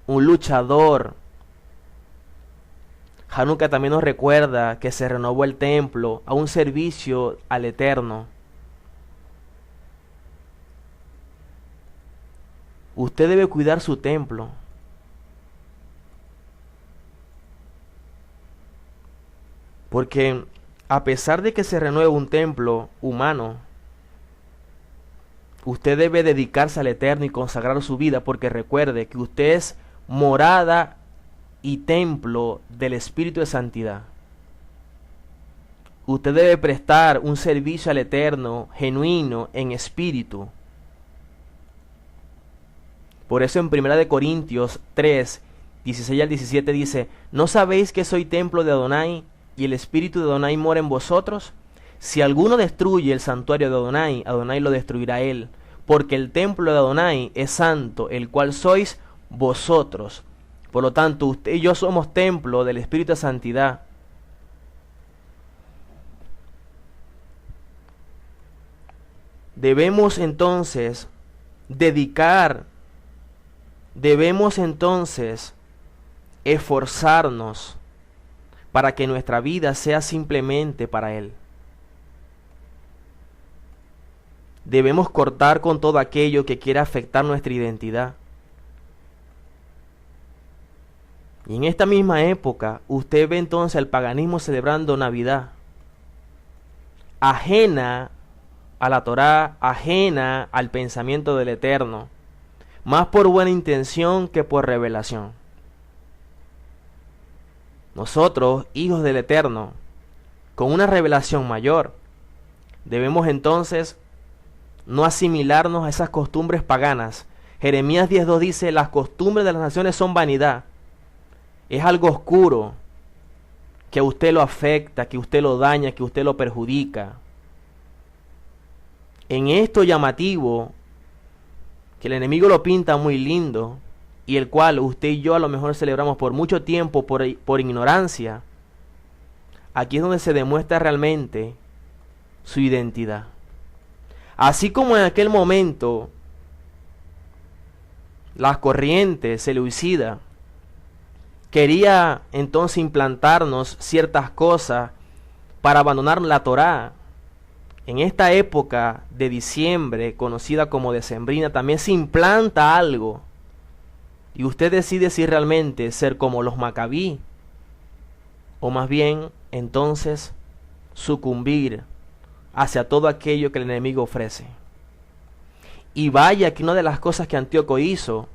un luchador. Hanukkah también nos recuerda que se renovó el templo a un servicio al Eterno. Usted debe cuidar su templo. Porque a pesar de que se renueve un templo humano, usted debe dedicarse al Eterno y consagrar su vida, porque recuerde que usted es morada y templo del Espíritu de Santidad. Usted debe prestar un servicio al Eterno genuino en espíritu. Por eso en 1 Corintios 3, 16 al 17 dice, ¿no sabéis que soy templo de Adonai y el Espíritu de Adonai mora en vosotros? Si alguno destruye el santuario de Adonai, Adonai lo destruirá él, porque el templo de Adonai es santo, el cual sois vosotros. Por lo tanto, usted y yo somos templo del Espíritu de Santidad. Debemos entonces esforzarnos para que nuestra vida sea simplemente para Él. Debemos cortar con todo aquello que quiera afectar nuestra identidad. Y en esta misma época, usted ve entonces el paganismo celebrando Navidad, ajena a la Torá, ajena al pensamiento del Eterno, más por buena intención que por revelación. Nosotros, hijos del Eterno, con una revelación mayor. Debemos entonces no asimilarnos a esas costumbres paganas. Jeremías 10:2 dice, las costumbres de las naciones son vanidad. Es algo oscuro que a usted lo afecta, que usted lo daña, que usted lo perjudica. En esto llamativo, que el enemigo lo pinta muy lindo, y el cual usted y yo a lo mejor celebramos por mucho tiempo por ignorancia, aquí es donde se demuestra realmente su identidad. Así como en aquel momento las corrientes seleucidas quería entonces implantarnos ciertas cosas para abandonar la Torá, en esta época de diciembre, conocida como decembrina, también se implanta algo. Y usted decide si realmente ser como los Macabí, o más bien entonces sucumbir hacia todo aquello que el enemigo ofrece. Y vaya que una de las cosas que Antíoco hizo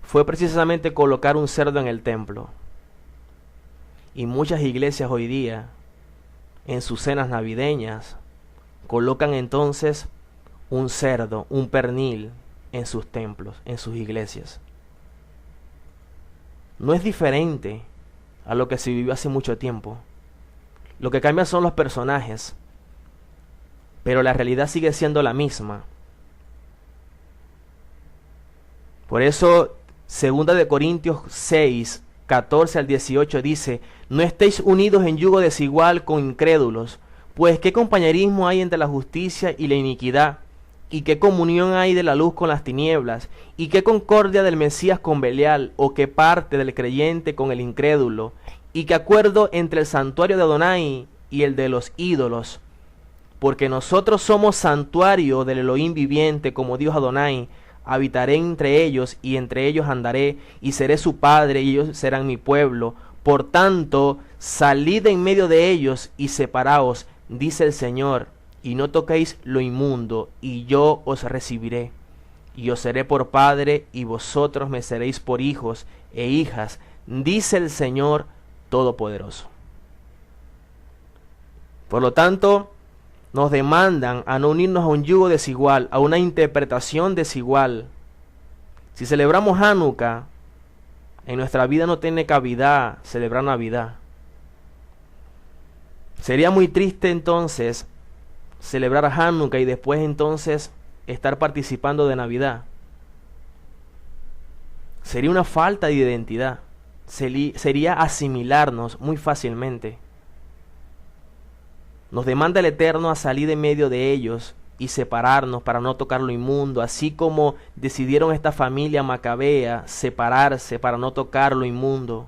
fue precisamente colocar un cerdo en el templo. Y muchas iglesias hoy día, en sus cenas navideñas, colocan entonces un cerdo, un pernil en sus templos, en sus iglesias. No es diferente a lo que se vivió hace mucho tiempo. Lo que cambia son los personajes, pero la realidad sigue siendo la misma. Por eso, 2 Corintios 6, 14 al 18 dice, no estéis unidos en yugo desigual con incrédulos, pues qué compañerismo hay entre la justicia y la iniquidad, y qué comunión hay de la luz con las tinieblas, y qué concordia del Mesías con Belial, o qué parte del creyente con el incrédulo, y qué acuerdo entre el santuario de Adonai y el de los ídolos, porque nosotros somos santuario del Elohim viviente, como dijo Adonai, habitaré entre ellos y entre ellos andaré, y seré su padre y ellos serán mi pueblo. Por tanto, salid en medio de ellos y separaos, dice el Señor, y no toquéis lo inmundo, y yo os recibiré. Y os seré por padre, y vosotros me seréis por hijos e hijas, dice el Señor Todopoderoso. Por lo tanto, nos demandan a no unirnos a un yugo desigual, a una interpretación desigual. Si celebramos Hanukkah, en nuestra vida no tiene cabida celebrar Navidad. Sería muy triste entonces celebrar Hanukkah y después entonces estar participando de Navidad. Sería una falta de identidad. Sería asimilarnos muy fácilmente. Nos demanda el Eterno a salir de medio de ellos y separarnos para no tocar lo inmundo, así como decidieron esta familia macabea separarse para no tocar lo inmundo.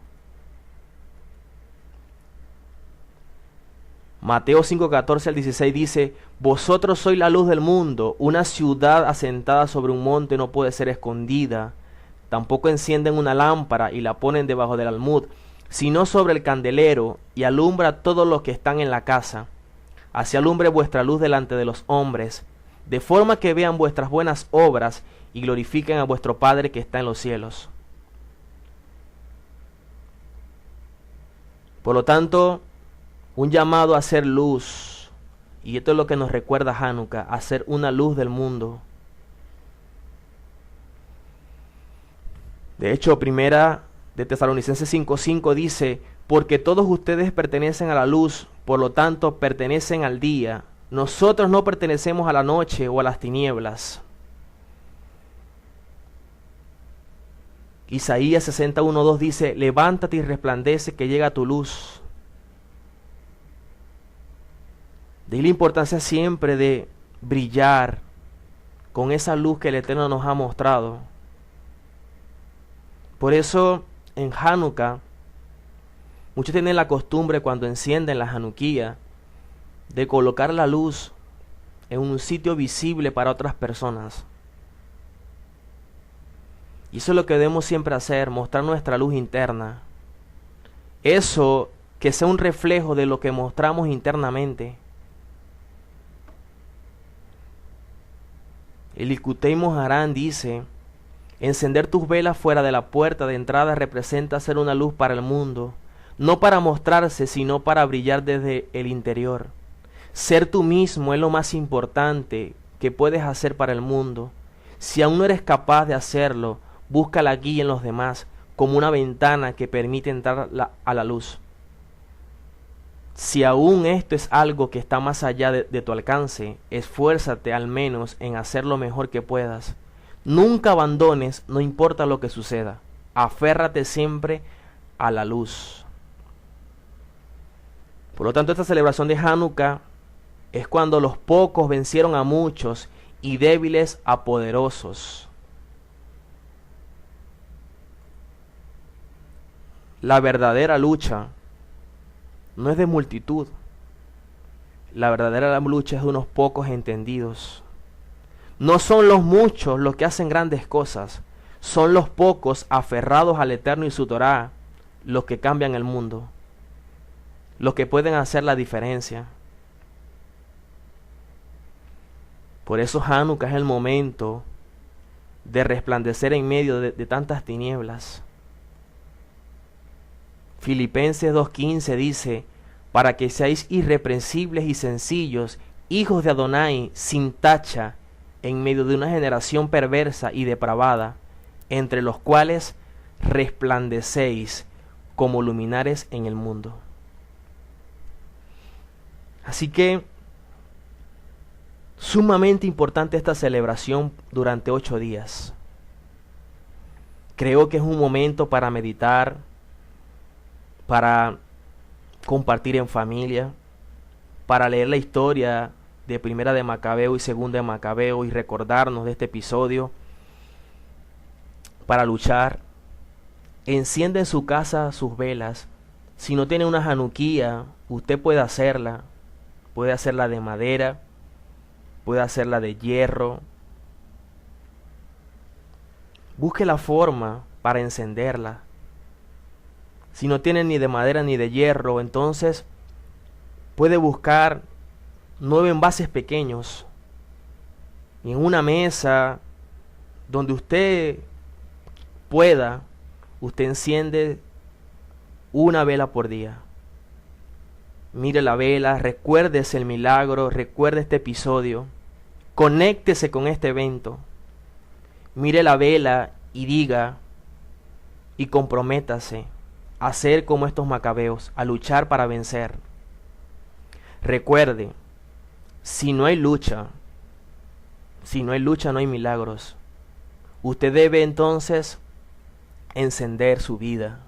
Mateo 5, 14 al 16 dice, vosotros sois la luz del mundo, una ciudad asentada sobre un monte no puede ser escondida, tampoco encienden una lámpara y la ponen debajo del almud, sino sobre el candelero, y alumbra a todos los que están en la casa. Así alumbre vuestra luz delante de los hombres, de forma que vean vuestras buenas obras y glorifiquen a vuestro Padre que está en los cielos. Por lo tanto, un llamado a hacer luz, y esto es lo que nos recuerda Hanukkah, a ser una luz del mundo. De hecho, primera de Tesalonicenses 5:5 dice, porque todos ustedes pertenecen a la luz, por lo tanto pertenecen al día. Nosotros no pertenecemos a la noche o a las tinieblas. Isaías 61:2 dice, levántate y resplandece que llega tu luz. De ahí la importancia siempre de brillar con esa luz que el Eterno nos ha mostrado. Por eso en Hanukkah, muchos tienen la costumbre cuando encienden la Hanukkía de colocar la luz en un sitio visible para otras personas. Y eso es lo que debemos siempre hacer, mostrar nuestra luz interna. Eso que sea un reflejo de lo que mostramos internamente. El Likutei Moharan dice, encender tus velas fuera de la puerta de entrada representa ser una luz para el mundo. no para mostrarse, sino para brillar desde el interior. Ser tú mismo es lo más importante que puedes hacer para el mundo. Si aún no eres capaz de hacerlo, busca la guía en los demás como una ventana que permite entrar a la luz. Si aún esto es algo que está más allá de tu alcance, esfuérzate al menos en hacer lo mejor que puedas. Nunca abandones, no importa lo que suceda. Aférrate siempre a la luz. Por lo tanto, esta celebración de Hanukkah es cuando los pocos vencieron a muchos y débiles a poderosos. La verdadera lucha no es de multitud. La verdadera lucha es de unos pocos entendidos. No son los muchos los que hacen grandes cosas. Son los pocos aferrados al Eterno y su Torá los que cambian el mundo, los que pueden hacer la diferencia. Por eso Hanukkah es el momento de resplandecer en medio de tantas tinieblas. Filipenses 2:15 dice, para que seáis irreprensibles y sencillos, hijos de Adonai, sin tacha, en medio de una generación perversa y depravada, entre los cuales resplandecéis como luminares en el mundo. Así que, sumamente importante esta celebración durante 8 días. Creo que es un momento para meditar, para compartir en familia, para leer la historia de Primera de Macabeo y Segunda de Macabeo y recordarnos de este episodio, para luchar. Enciende en su casa sus velas. Si no tiene una januquía, usted puede hacerla de madera, puede hacerla de hierro. Busque la forma para encenderla. Si no tiene ni de madera ni de hierro, entonces puede buscar 9 envases pequeños y en una mesa donde usted pueda, usted enciende una vela por día. Mire la vela, recuérdese el milagro, recuerde este episodio, conéctese con este evento. Mire la vela y diga y comprométase a ser como estos macabeos, a luchar para vencer. Recuerde, si no hay lucha no hay milagros. Usted debe entonces encender su vida.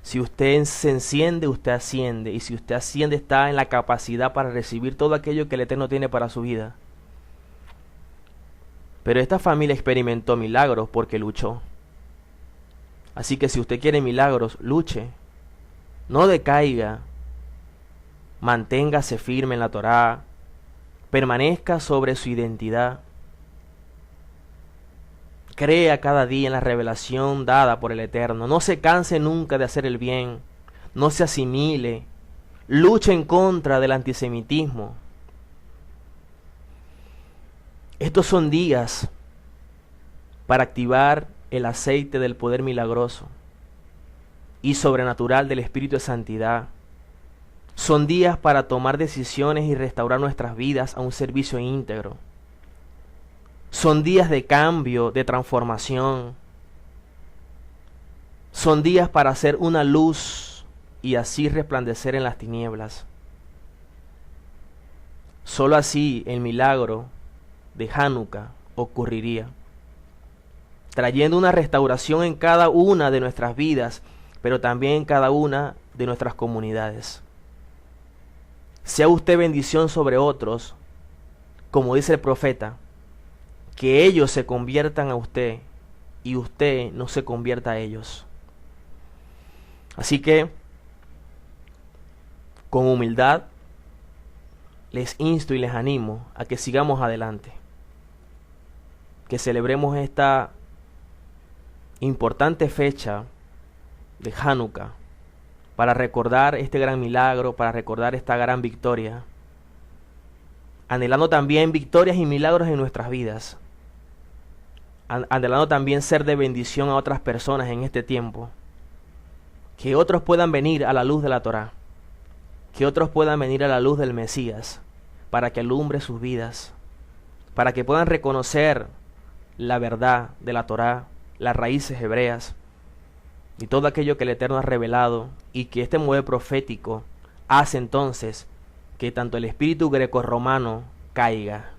Si usted se enciende, usted asciende. Y si usted asciende, está en la capacidad para recibir todo aquello que el Eterno tiene para su vida. Pero esta familia experimentó milagros porque luchó. Así que si usted quiere milagros, luche. No decaiga. Manténgase firme en la Torá. Permanezca sobre su identidad. Crea cada día en la revelación dada por el Eterno. No se canse nunca de hacer el bien. No se asimile. Luche en contra del antisemitismo. Estos son días para activar el aceite del poder milagroso y sobrenatural del Espíritu de Santidad. Son días para tomar decisiones y restaurar nuestras vidas a un servicio íntegro. Son días de cambio, de transformación. Son días para hacer una luz y así resplandecer en las tinieblas. Solo así el milagro de Hanukkah ocurriría, trayendo una restauración en cada una de nuestras vidas, pero también en cada una de nuestras comunidades. Sea usted bendición sobre otros, como dice el profeta, que ellos se conviertan a usted y usted no se convierta a ellos. Así que, con humildad, les insto y les animo a que sigamos adelante, que celebremos esta importante fecha de Hanukkah para recordar este gran milagro, para recordar esta gran victoria, anhelando también victorias y milagros en nuestras vidas, anhelando también ser de bendición a otras personas en este tiempo, que otros puedan venir a la luz de la Torá, que otros puedan venir a la luz del Mesías, para que alumbre sus vidas, para que puedan reconocer la verdad de la Torá, las raíces hebreas y todo aquello que el Eterno ha revelado, y que este mover profético hace entonces que tanto el espíritu grecorromano caiga.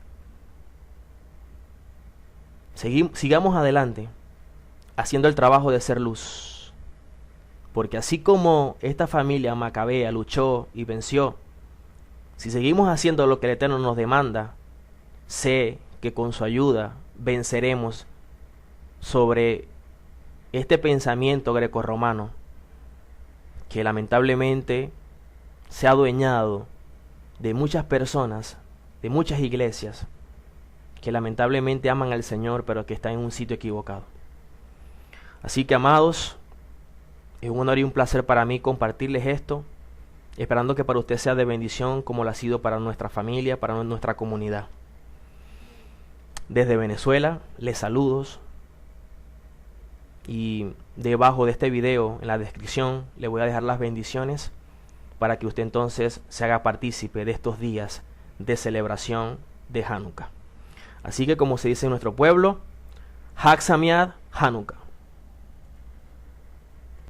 Sigamos adelante haciendo el trabajo de ser luz, porque así como esta familia macabea luchó y venció, si seguimos haciendo lo que el Eterno nos demanda, sé que con su ayuda venceremos sobre este pensamiento grecorromano que lamentablemente se ha adueñado de muchas personas, de muchas iglesias, que lamentablemente aman al Señor, pero que están en un sitio equivocado. Así que, amados, es un honor y un placer para mí compartirles esto, esperando que para usted sea de bendición como lo ha sido para nuestra familia, para nuestra comunidad. Desde Venezuela, les saludos, y debajo de este video, en la descripción, le voy a dejar las bendiciones para que usted entonces se haga partícipe de estos días de celebración de Hanukkah. Así que, como se dice en nuestro pueblo, Hag Sameach Hanukkah.